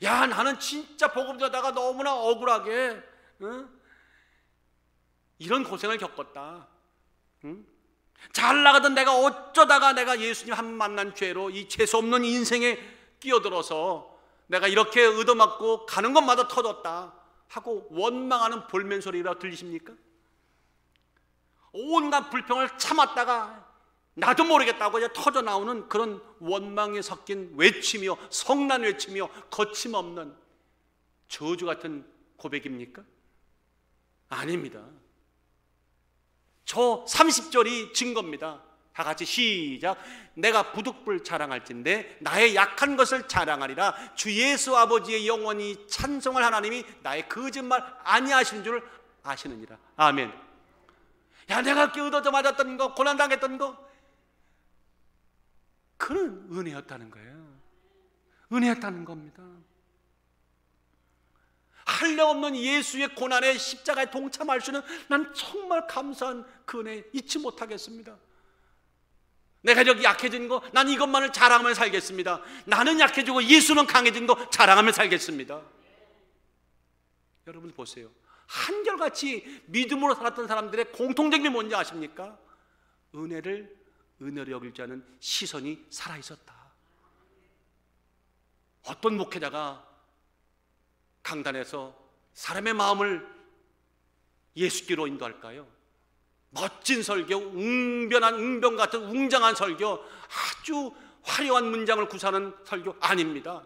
야, 나는 진짜 복음 전하다가 너무나 억울하게 이런 고생을 겪었다. 잘 나가던 내가 어쩌다가 내가 예수님 한 번 만난 죄로 이 재수없는 인생에 끼어들어서 내가 이렇게 얻어맞고 가는 것마다 터졌다 하고 원망하는 볼멘 소리가 들리십니까? 온갖 불평을 참았다가 나도 모르겠다고 이제 터져 나오는 그런 원망에 섞인 외침이요, 성난 외침이요, 거침없는 저주 같은 고백입니까? 아닙니다. 저 30절이 증거입니다. 다 같이 시작. 내가 부득불 자랑할진대 나의 약한 것을 자랑하리라. 주 예수 아버지의 영원히 찬송할 하나님이 나의 거짓말 아니하신 줄 아시느니라. 아멘. 야, 내가 이렇게 얻어져 맞았던 거, 고난당했던 거, 그는 은혜였다는 거예요. 은혜였다는 겁니다. 한량없는 예수의 고난의 십자가에 동참할 수 있는, 난 정말 감사한 그 은혜 잊지 못하겠습니다. 내가 이렇게 약해진 거, 난 이것만을 자랑하며 살겠습니다. 나는 약해지고 예수는 강해진 거 자랑하며 살겠습니다. 여러분 보세요. 한결같이 믿음으로 살았던 사람들의 공통적인 게 뭔지 아십니까? 은혜를 은혜로 여길 줄 아는 시선이 살아있었다. 어떤 목회자가 강단에서 사람의 마음을 예수께로 인도할까요? 멋진 설교, 웅변 같은 웅장한 설교, 아주 화려한 문장을 구사하는 설교 아닙니다.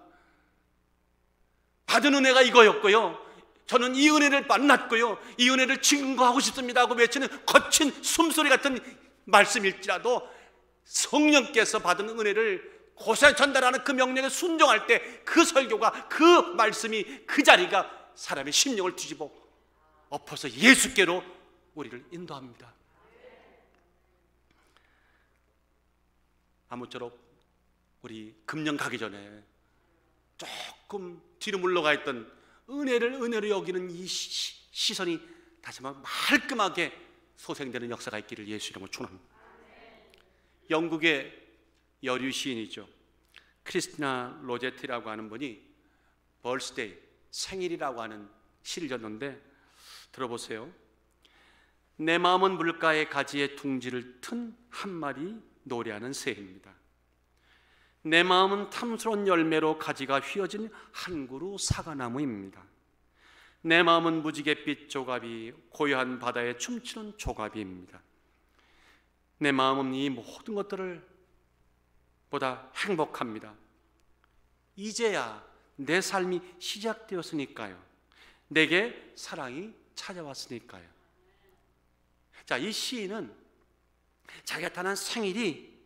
받은 은혜가 이거였고요, 저는 이 은혜를 만났고요, 이 은혜를 증거하고 싶습니다 하고 외치는 거친 숨소리 같은 말씀일지라도 성령께서 받은 은혜를 고사에 전달하는 그 명령에 순종할 때 그 설교가, 그 말씀이, 그 자리가 사람의 심령을 뒤집어 엎어서 예수께로 우리를 인도합니다. 아무쪼록 우리 금년 가기 전에 조금 뒤로 물러가 있던 은혜를 은혜로 여기는 이 시선이 다시 한번 말끔하게 소생되는 역사가 있기를 예수 이름으로 축원합니다. 영국의 여류 시인이죠. 크리스티나 로제티라고 하는 분이 벌스데이, 생일이라고 하는 시를 졌는데 들어보세요. 내 마음은 물가의 가지에 둥지를 튼 한 마리 노래하는 새입니다. 내 마음은 탐스러운 열매로 가지가 휘어진 한 그루 사과나무입니다. 내 마음은 무지갯빛 조갑이 고요한 바다에 춤추는 조갑입니다. 내 마음은 이 모든 것들을 보다 행복합니다. 이제야 내 삶이 시작되었으니까요. 내게 사랑이 찾아왔으니까요. 자, 이 시인은 자기가 타난 생일이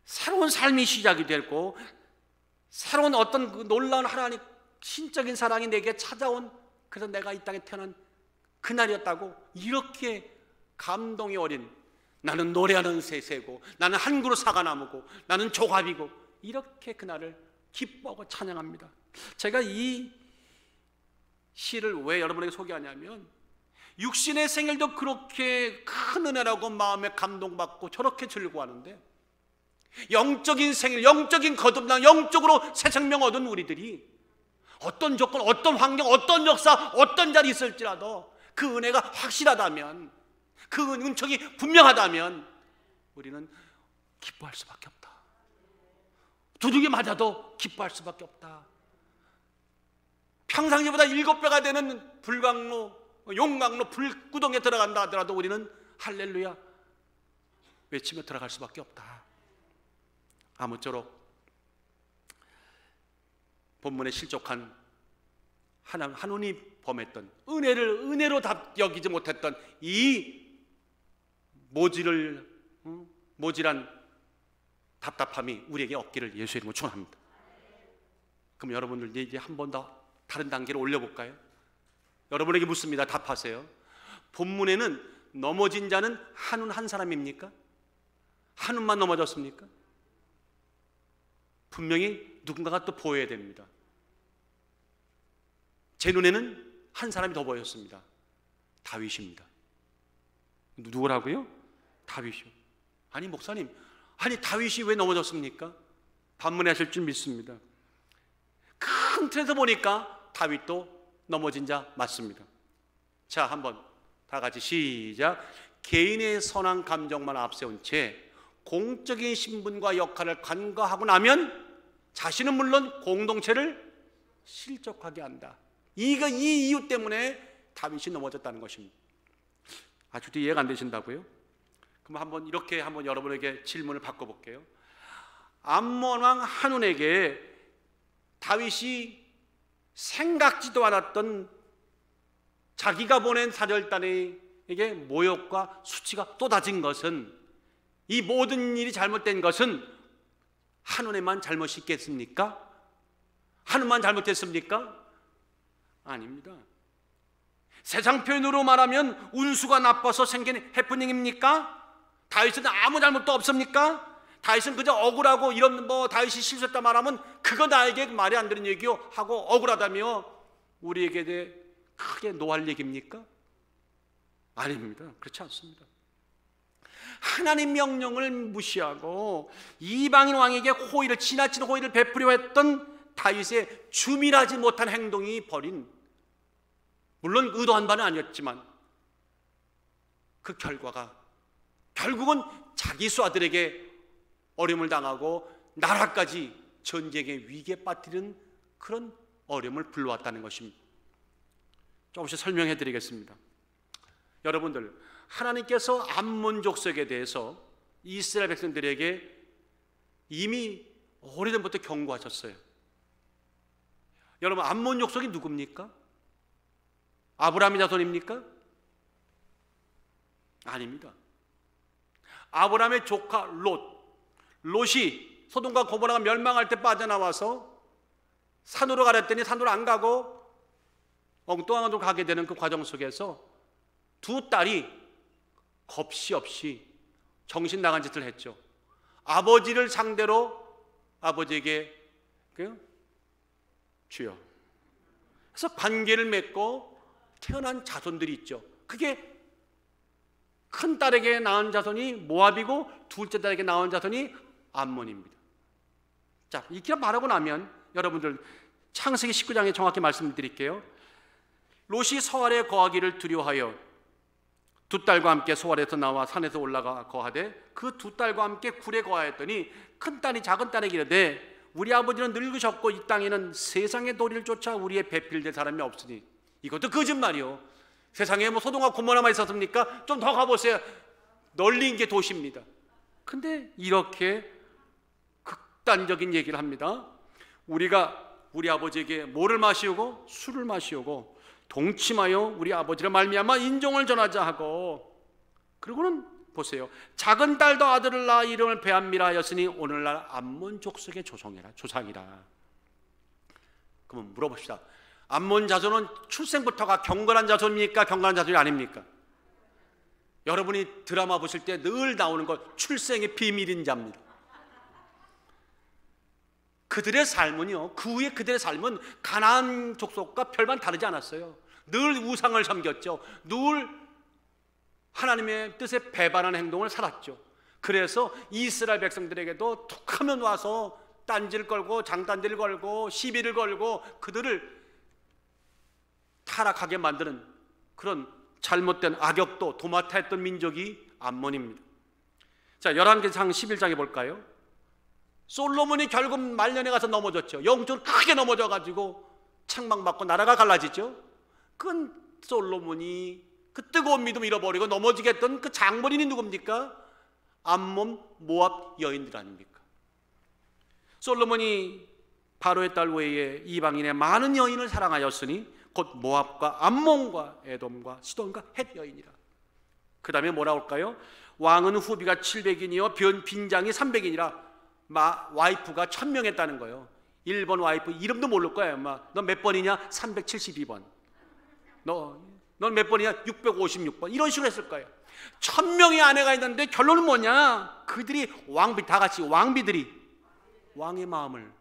새로운 삶이 시작이 됐고, 새로운 어떤 그 놀라운 하나님 신적인 사랑이 내게 찾아온, 그래서 내가 이 땅에 태어난 그날이었다고 이렇게 감동이 어린, 나는 노래하는 새고, 나는 한 그루 사과나무고, 나는 조갑이고, 이렇게 그날을 기뻐하고 찬양합니다. 제가 이 시를 왜 여러분에게 소개하냐면, 육신의 생일도 그렇게 큰 은혜라고 마음에 감동받고 저렇게 즐거워하는데, 영적인 생일, 영적인 거듭남, 영적으로 새 생명 얻은 우리들이 어떤 조건, 어떤 환경, 어떤 역사, 어떤 자리 있을지라도 그 은혜가 확실하다면, 그 은총이 분명하다면 우리는 기뻐할 수밖에 없다. 두둑이 맞아도 기뻐할 수밖에 없다. 평상시보다 7배가 되는 불광로, 용광로, 불구덩이에 들어간다 하더라도 우리는 할렐루야 외치며 들어갈 수밖에 없다. 아무쪼록 본문에 실족한 한눈이 범했던 은혜를 은혜로 여기지 못했던 이 모질한 답답함이 우리에게 없기를 예수의 이름으로 축원합니다. 그럼 여러분들 이제 한 번 더 다른 단계로 올려볼까요? 여러분에게 묻습니다. 답하세요. 본문에는 넘어진 자는 한눈 한 사람입니까? 한눈만 넘어졌습니까? 분명히 누군가가 또 보여야 됩니다. 제 눈에는 한 사람이 더 보였습니다. 다윗입니다. 누구라고요? 다윗이요. 아니 목사님, 아니 다윗이 왜 넘어졌습니까? 반문하실 줄 믿습니다. 큰 틀에서 보니까 다윗도 넘어진 자 맞습니다. 자, 한번 다 같이 시작. 개인의 선한 감정만 앞세운 채 공적인 신분과 역할을 간과하고 나면 자신은 물론 공동체를 실족하게 한다. 이 이유 때문에 다윗이 넘어졌다는 것입니다. 아직도 이해가 안 되신다고요? 그럼 한번 이렇게 한번 여러분에게 질문을 바꿔볼게요. 암몬 왕 한눈에게 다윗이 생각지도 않았던 자기가 보낸 사절단에게 모욕과 수치가 쏟아진 것은, 이 모든 일이 잘못된 것은 한눈에만 잘못이 있겠습니까? 한눈만 잘못했습니까? 아닙니다. 세상 표현으로 말하면 운수가 나빠서 생긴 해프닝입니까? 다윗은 아무 잘못도 없습니까? 다윗은 그저 억울하고 이런 다윗이 실수했다 말하면 그거 나에게 말이 안 되는 얘기요 하고 억울하다며 우리에게 대해 크게 노할 얘기입니까? 아닙니다. 그렇지 않습니다. 하나님 명령을 무시하고 이방인 왕에게 지나친 호의를 베푸려 했던 다윗의 주밀하지 못한 행동이 벌인, 물론 의도한 바는 아니었지만 그 결과가 결국은 자기 수하들에게 어려움을 당하고 나라까지 전쟁의 위기에 빠뜨리는 그런 어려움을 불러왔다는 것입니다. 조금씩 설명해 드리겠습니다. 여러분들, 하나님께서 암몬 족속에 대해서 이스라엘 백성들에게 이미 오래전부터 경고하셨어요. 여러분, 암몬 족속이 누굽니까? 아브라함의 자손입니까? 아닙니다. 아브라함의 조카 롯이 소돔과 고모라가 멸망할 때 빠져나와서 산으로 가랬더니 산으로 안 가고 엉뚱한 곳으로 가게 되는 그 과정 속에서 두 딸이 겁시 없이 정신 나간 짓을 했죠. 아버지를 상대로 아버지에게 주여, 그래서 관계를 맺고 태어난 자손들이 있죠. 그게 큰 딸에게 낳은 자손이 모압이고 둘째 딸에게 낳은 자손이 암몬입니다. 자, 이렇게 말하고 나면 여러분들 창세기 19장에 정확히 말씀드릴게요. 롯이 서알에 거하기를 두려워하여 두 딸과 함께 소알에서 나와 산에서 올라가 거하되 그 두 딸과 함께 굴에 거하였더니 큰 딸이 작은 딸에게 이르되 우리 아버지는 늙으셨고 이 땅에는 세상의 도리를 쫓아 우리의 배필될 사람이 없으니. 이것도 거짓말이요. 세상에 소돔과 고모라만 있었습니까? 좀 더 가보세요. 널린 게 도시입니다. 근데 이렇게 극단적인 얘기를 합니다. 우리가 우리 아버지에게 뭐를 마시우고 술을 마시우고 동침하여 우리 아버지를 말미암아 인종을 전하자 하고, 그리고는 보세요. 작은 딸도 아들을 낳아 이름을 베암미라 하였으니 오늘날 암몬 족속의 조상이라. 그러면 물어봅시다. 암몬 자손은 출생부터가 경건한 자손입니까? 경건한 자손이 아닙니까? 여러분이 드라마 보실 때 늘 나오는 것, 출생의 비밀인 자입니다. 그들의 삶은요, 그 후에 그들의 삶은 가나안 족속과 별반 다르지 않았어요. 늘 우상을 섬겼죠. 늘 하나님의 뜻에 배반하는 행동을 살았죠. 그래서 이스라엘 백성들에게도 툭하면 와서 딴지를 걸고 장단지를 걸고 시비를 걸고 그들을 타락하게 만드는 그런 잘못된 악역도 도맡아했던 민족이 암몬입니다. 자, 열왕기상 11장에 볼까요? 솔로몬이 결국 말년에 가서 넘어졌죠. 영적으로 크게 넘어져 가지고 책망받고 나라가 갈라지죠. 그건 솔로몬이 그 뜨거운 믿음 잃어버리고 넘어지게 했던 그 장본인이 누굽니까? 암몬 모압 여인들 아닙니까? 솔로몬이 바로의 딸 외에 이방인의 많은 여인을 사랑하였으니 곧 모압과 암몬과 에돔과 시돈과 헷 여인이라. 그 다음에 뭐라 할까요? 왕은 후비가 700인이요 빈장이 300인이라. 와이프가 1000명 했다는 거예요. 1번 와이프 이름도 모를 거야. 너 몇 번이냐? 372번. 넌 몇 번이냐? 656번. 이런 식으로 했을 거예요. 1000명의 아내가 있는데 결론은 뭐냐? 그들이 다 같이 왕비들이 왕의 마음을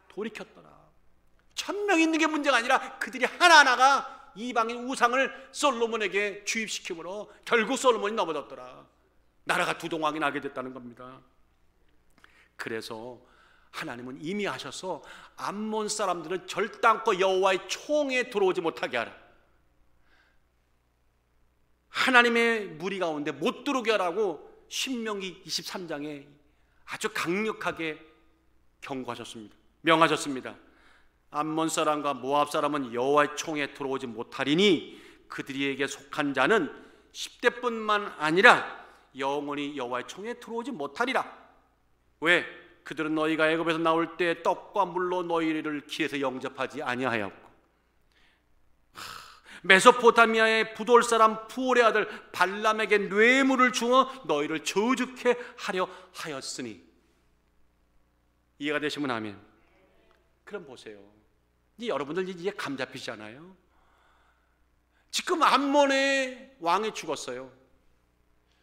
돌이켰더라. 1000명 있는 게 문제가 아니라 그들이 하나하나가 이방인 우상을 솔로몬에게 주입시키므로 결국 솔로몬이 넘어졌더라. 나라가 두동왕이 나게 됐다는 겁니다. 그래서 하나님은 이미 하셔서 암몬 사람들은 절단코 여호와의 총에 들어오지 못하게 하라. 하나님의 무리 가운데 못 들어오게 하라고 신명기 23장에 아주 강력하게 경고하셨습니다. 명하셨습니다. 암몬 사람과 모압 사람은 여호와의 총에 들어오지 못하리니 그들에게 속한 자는 10대뿐만 아니라 영원히 여호와의 총에 들어오지 못하리라. 왜? 그들은 너희가 애굽에서 나올 때 떡과 물로 너희를 길에서 영접하지 아니하였고 메소포타미아의 부돌 사람 부올의 아들 발람에게 뇌물을 주어 너희를 저주케 하려 하였으니. 이해가 되시면 아멘. 그럼 보세요. 여러분들 이제 감 잡히잖아요. 지금 암몬의 왕이 죽었어요.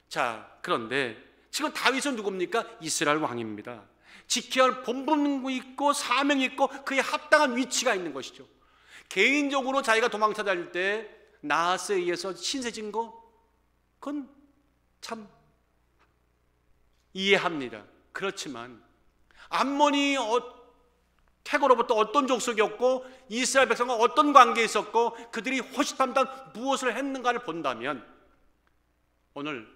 자, 그런데 지금 다윗은 누굽니까? 이스라엘 왕입니다. 지켜야 할 본분이 있고 사명이 있고 그에 합당한 위치가 있는 것이죠. 개인적으로 자기가 도망쳐 다닐 때 나하스에 의해서 신세진 거 그건 참 이해합니다. 그렇지만 암몬이 태고로부터 어떤 족속이었고 이스라엘 백성과 어떤 관계에 있었고 그들이 호시탐탐 무엇을 했는가를 본다면 오늘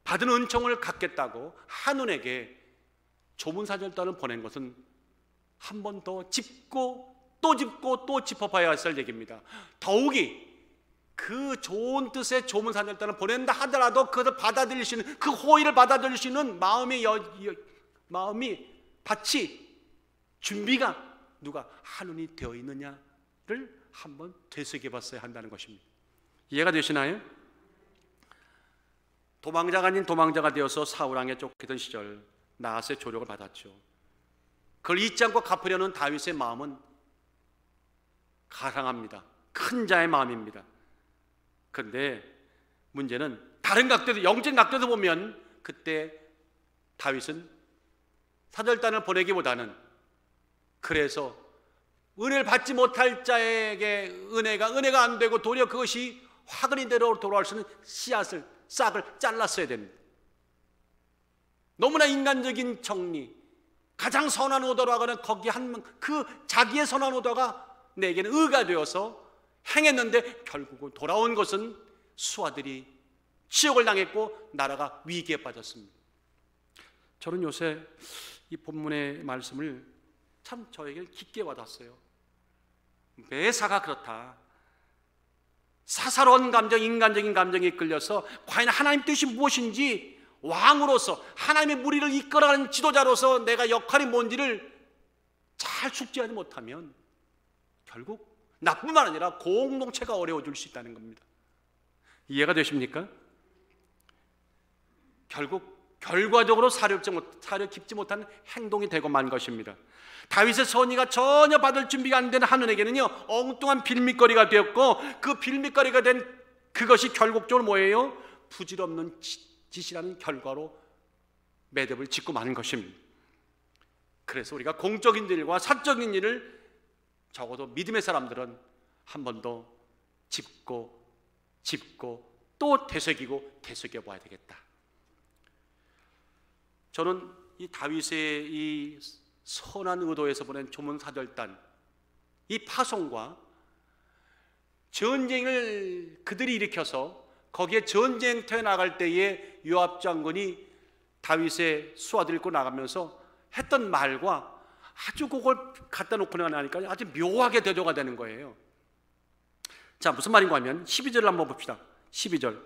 받은 은총을 갖겠다고 한눈에게 조문사절단을 보낸 것은 한 번 더 짚고 또 짚고 또 짚어봐야 할 얘기입니다. 더욱이 그 좋은 뜻의 조문사절단을 보낸다 하더라도 그것을 받아들일 수 있는, 그 호의를 받아들일 수 있는 마음이 밭이 준비가 누가 한눈이 되어 있느냐를 한번 되새겨봤어야 한다는 것입니다. 이해가 되시나요? 도망자가 아닌 도망자가 되어서 사울왕에 쫓기던 시절 나하스의 조력을 받았죠. 그걸 잊지 않고 갚으려는 다윗의 마음은 가상합니다. 큰 자의 마음입니다. 그런데 문제는 다른 각도에서, 영적 각도에서 보면 그때 다윗은 사절단을 보내기보다는 그래서 은혜를 받지 못할 자에게 은혜가 안 되고 도리어 그것이 화근이대로 돌아올 수 있는 씨앗을, 싹을 잘랐어야 됩니다. 너무나 인간적인 정리, 가장 선한 의도로 하거나 거기 그 자기의 선한 의도가 내게는 의가 되어서 행했는데 결국은 돌아온 것은 수하들이 치욕을 당했고 나라가 위기에 빠졌습니다. 저는 요새 이 본문의 말씀을 참 저에게 깊게 와닿았어요. 매사가 그렇다. 사사로운 감정, 인간적인 감정에 이끌려서 과연 하나님 뜻이 무엇인지 왕으로서 하나님의 무리를 이끌어가는 지도자로서 내가 역할이 뭔지를 잘 숙지하지 못하면 결국 나뿐만 아니라 공동체가 어려워질 수 있다는 겁니다. 이해가 되십니까? 결국 결과적으로 사려 깊지 못한 행동이 되고 만 것입니다. 다윗의 선의가 전혀 받을 준비가 안 된 한눈에게는요 엉뚱한 빌밋거리가 되었고 그 빌밋거리가 된 그것이 결국적으로 뭐예요? 부질없는 짓이라는 결과로 매듭을 짓고 마는 것입니다. 그래서 우리가 공적인 일과 사적인 일을 적어도 믿음의 사람들은 한 번 더 짚고 또 되새기고 되새겨 봐야 되겠다. 저는 이 다윗의 이 선한 의도에서 보낸 조문사절단, 이 파송과 전쟁을 그들이 일으켜서 거기에 전쟁터에 나갈 때에 요압 장군이 다윗의 수하들 입고 나가면서 했던 말과 아주 그걸 갖다 놓고 나니까 아주 묘하게 대조가 되는 거예요. 자, 무슨 말인가 하면 12절을 한번 봅시다. 12절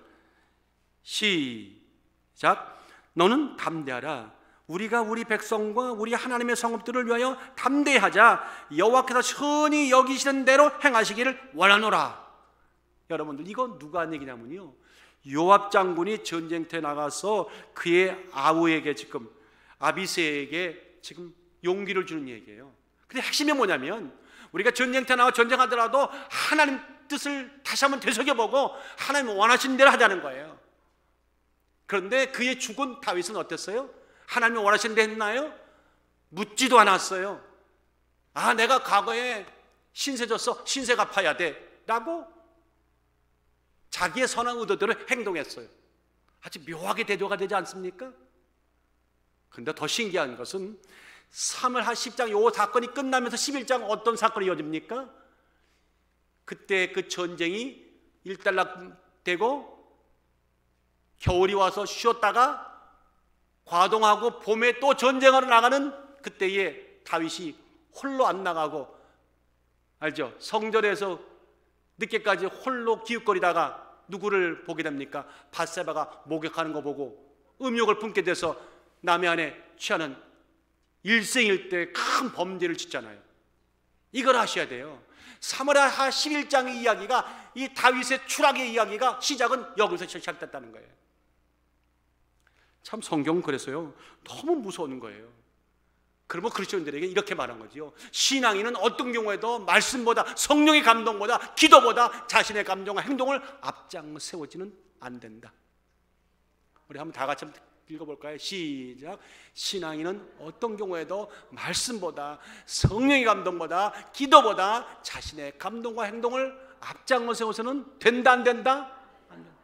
시작. 너는 담대하라. 우리가 우리 백성과 우리 하나님의 성읍들을 위하여 담대하자 여호와께서 선히 여기시는 대로 행하시기를 원하노라. 여러분들, 이건 누가 한 얘기냐면요, 요압 장군이 전쟁터에 나가서 그의 아우에게, 지금 아비새에게 지금 용기를 주는 얘기예요. 근데 핵심이 뭐냐면, 우리가 전쟁터에 나가 전쟁하더라도 하나님 뜻을 다시 한번 되새겨보고 하나님 원하시는 대로 하자는 거예요. 그런데 그의 죽은 다윗은 어땠어요? 하나님이 원하시는 대로 했나요? 묻지도 않았어요. 아, 내가 과거에 신세 졌어, 신세 갚아야 돼 라고 자기의 선한 의도대로 행동했어요. 아주 묘하게 대조가 되지 않습니까? 그런데 더 신기한 것은 3월 10장 요 사건이 끝나면서 11장 어떤 사건이 이어집니까? 그때 그 전쟁이 일단락되고 겨울이 와서 쉬었다가 과동하고 봄에 또 전쟁하러 나가는 그때에 다윗이 홀로 안 나가고, 알죠? 성전에서 늦게까지 홀로 기웃거리다가 누구를 보게 됩니까? 밧세바가 목욕하는 거 보고 음욕을 품게 돼서 남의 아내 취하는 일생일대 큰 범죄를 짓잖아요. 이걸 아셔야 돼요. 사무엘하 11장의 이야기가, 이 다윗의 추락의 이야기가 시작은 여기서 시작됐다는 거예요. 참 성경은 그래서요, 너무 무서운 거예요. 그러면 그리스도인들에게 이렇게 말한 거지요. 신앙인은 어떤 경우에도 말씀보다, 성령의 감동보다, 기도보다 자신의 감정과 행동을 앞장 세워지는 안 된다. 우리 한번 다 같이 읽어볼까요? 시작. 신앙인은 어떤 경우에도 말씀보다, 성령의 감동보다, 기도보다 자신의 감동과 행동을 앞장 세워서는 된다, 안 된다? 안 된다.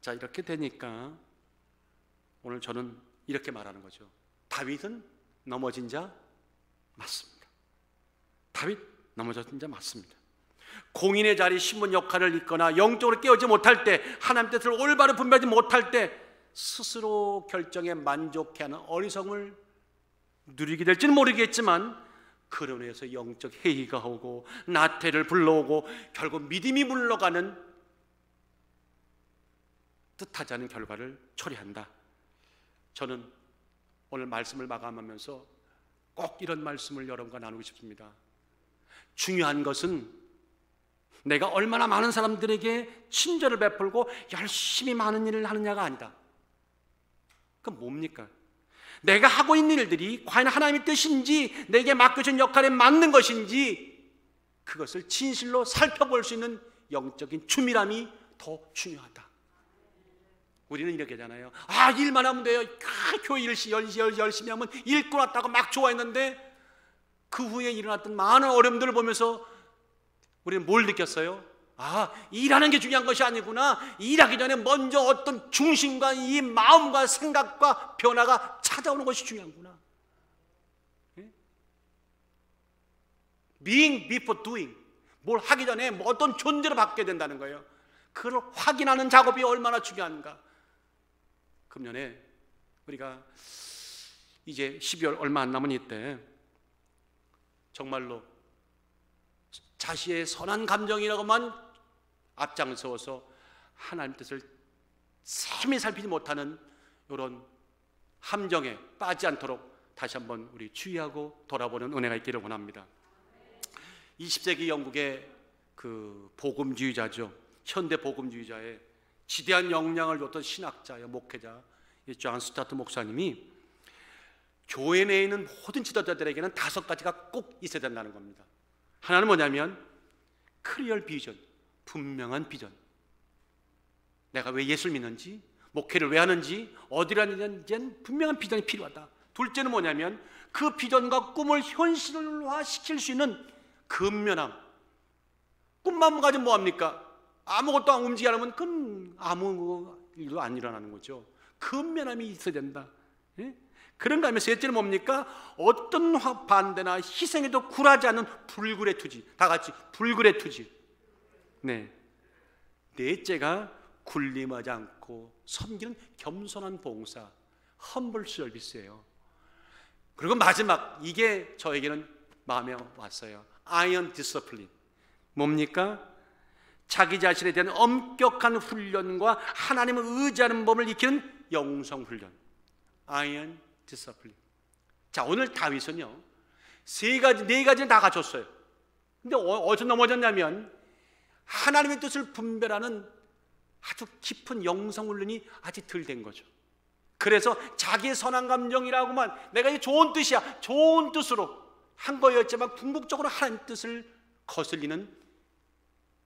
자, 이렇게 되니까 오늘 저는 이렇게 말하는 거죠. 다윗은 넘어진 자 맞습니다. 다윗 넘어진 자 맞습니다. 공인의 자리, 신분 역할을 잇거나 영적으로 깨어지 못할 때, 하나님 뜻을 올바로 분별하지 못할 때 스스로 결정에 만족해하는 어리석음을 누리게 될지는 모르겠지만, 그로 인해서 영적 해이가 오고 나태를 불러오고 결국 믿음이 물러가는 뜻하지 않은 결과를 초래한다. 저는 오늘 말씀을 마감하면서 꼭 이런 말씀을 여러분과 나누고 싶습니다. 중요한 것은 내가 얼마나 많은 사람들에게 친절을 베풀고 열심히 많은 일을 하느냐가 아니다. 그건 뭡니까? 내가 하고 있는 일들이 과연 하나님의 뜻인지, 내게 맡겨진 역할에 맞는 것인지, 그것을 진실로 살펴볼 수 있는 영적인 추밀함이 더 중요하다. 우리는 이렇게 하잖아요. 아, 일만 하면 돼요. 교회 열심히 하면 일 끝났다고 막 좋아했는데, 그 후에 일어났던 많은 어려움들을 보면서 우리는 뭘 느꼈어요? 아, 일하는 게 중요한 것이 아니구나. 일하기 전에 먼저 어떤 중심과 이 마음과 생각과 변화가 찾아오는 것이 중요하구나. Being before doing. 뭘 하기 전에 어떤 존재로 바뀌어야 된다는 거예요. 그걸 확인하는 작업이 얼마나 중요한가. 금년에 우리가 이제 12월 얼마 안 남은 이때 정말로 자신의 선한 감정이라고만 앞장서서 하나님 뜻을 세밀히 살피지 못하는 이런 함정에 빠지지 않도록 다시 한번 우리 주의하고 돌아보는 은혜가 있기를 원합니다. 20세기 영국의 그 복음주의자죠. 현대 복음주의자의 지대한 영향을 줬던 신학자요, 목회자 존 스타트 목사님이 교회 내에 있는 모든 지도자들에게는 5가지가 꼭 있어야 된다는 겁니다. 하나는 뭐냐면 클리어 비전, 분명한 비전. 내가 왜 예수를 믿는지, 목회를 왜 하는지, 어디를 하는지는 분명한 비전이 필요하다. 둘째는 뭐냐면 그 비전과 꿈을 현실화시킬 수 있는 근면함. 꿈만 가지고 뭐합니까? 아무것도 안 움직이지 않으면 그건 아무 일도 안 일어나는 거죠. 근면함이 있어야 된다. 예? 그런가 하면 셋째는 뭡니까? 어떤 반대나 희생에도 굴하지 않는 불굴의 투지. 다 같이 불굴의 투지. 네. 넷째가 군림하지 않고 섬기는 겸손한 봉사, 험블 서비스예요. 그리고 마지막, 이게 저에게는 마음에 왔어요. 아이언 디스플린. 뭡니까? 자기 자신에 대한 엄격한 훈련과 하나님을 의지하는 법을 익히는 영성 훈련. iron discipline. 자, 오늘 다윗은요, 네 가지는 다 갖췄어요. 근데 어디서 넘어졌냐면 하나님의 뜻을 분별하는 아주 깊은 영성훈련이 아직 덜 된 거죠. 그래서 자기의 선한 감정이라고만, 내가 이게 좋은 뜻이야, 좋은 뜻으로 한 거였지만 궁극적으로 하나님 뜻을 거슬리는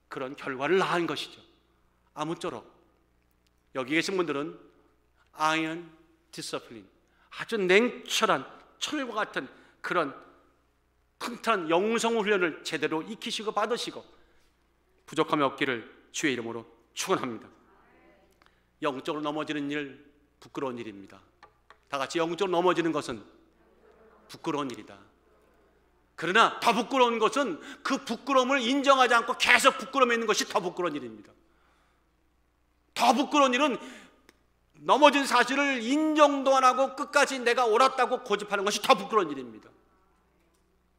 그런 결과를 낳은 것이죠. 아무쪼록 여기 계신 분들은 iron discipline, 아주 냉철한 철과 같은 그런 튼튼한 영성 훈련을 제대로 익히시고 받으시고 부족함이 없기를 주의 이름으로 축원합니다. 영적으로 넘어지는 일, 부끄러운 일입니다. 다 같이 영적으로 넘어지는 것은 부끄러운 일이다. 그러나 더 부끄러운 것은 그 부끄러움을 인정하지 않고 계속 부끄러움에 있는 것이 더 부끄러운 일입니다. 더 부끄러운 일은 넘어진 사실을 인정도 안 하고 끝까지 내가 옳았다고 고집하는 것이 더 부끄러운 일입니다.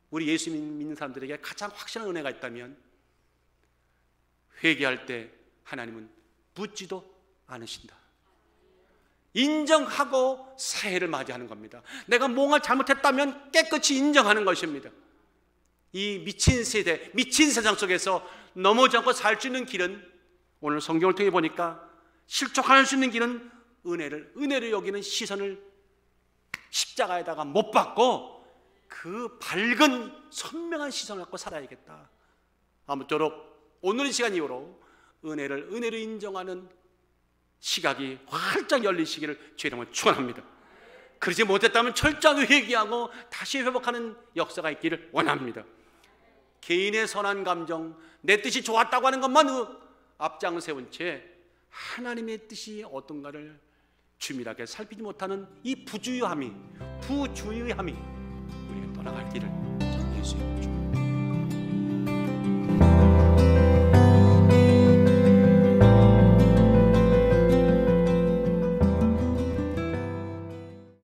우리 예수 믿는 사람들에게 가장 확실한 은혜가 있다면 회개할 때 하나님은 묻지도 않으신다. 인정하고 새해를 맞이하는 겁니다. 내가 뭔가 잘못했다면 깨끗이 인정하는 것입니다. 이 미친 세대, 미친 세상 속에서 넘어지 않고 살 수 있는 길은, 오늘 성경을 통해 보니까 실족할 수 있는 길은 은혜를 여기는 시선을 십자가에다가 못 받고 그 밝은 선명한 시선을 갖고 살아야겠다. 아무쪼록 오늘 이 시간 이후로 은혜를 인정하는 시각이 활짝 열리시기를 주의 이름으로 축원합니다. 그러지 못했다면 철저하게 회개하고 다시 회복하는 역사가 있기를 원합니다. 개인의 선한 감정, 내 뜻이 좋았다고 하는 것만 앞장 세운 채 하나님의 뜻이 어떤가를 주밀하게 살피지 못하는 이 부주의함이 우리가 떠나갈 길을 예수의 이름으로 축원합니다.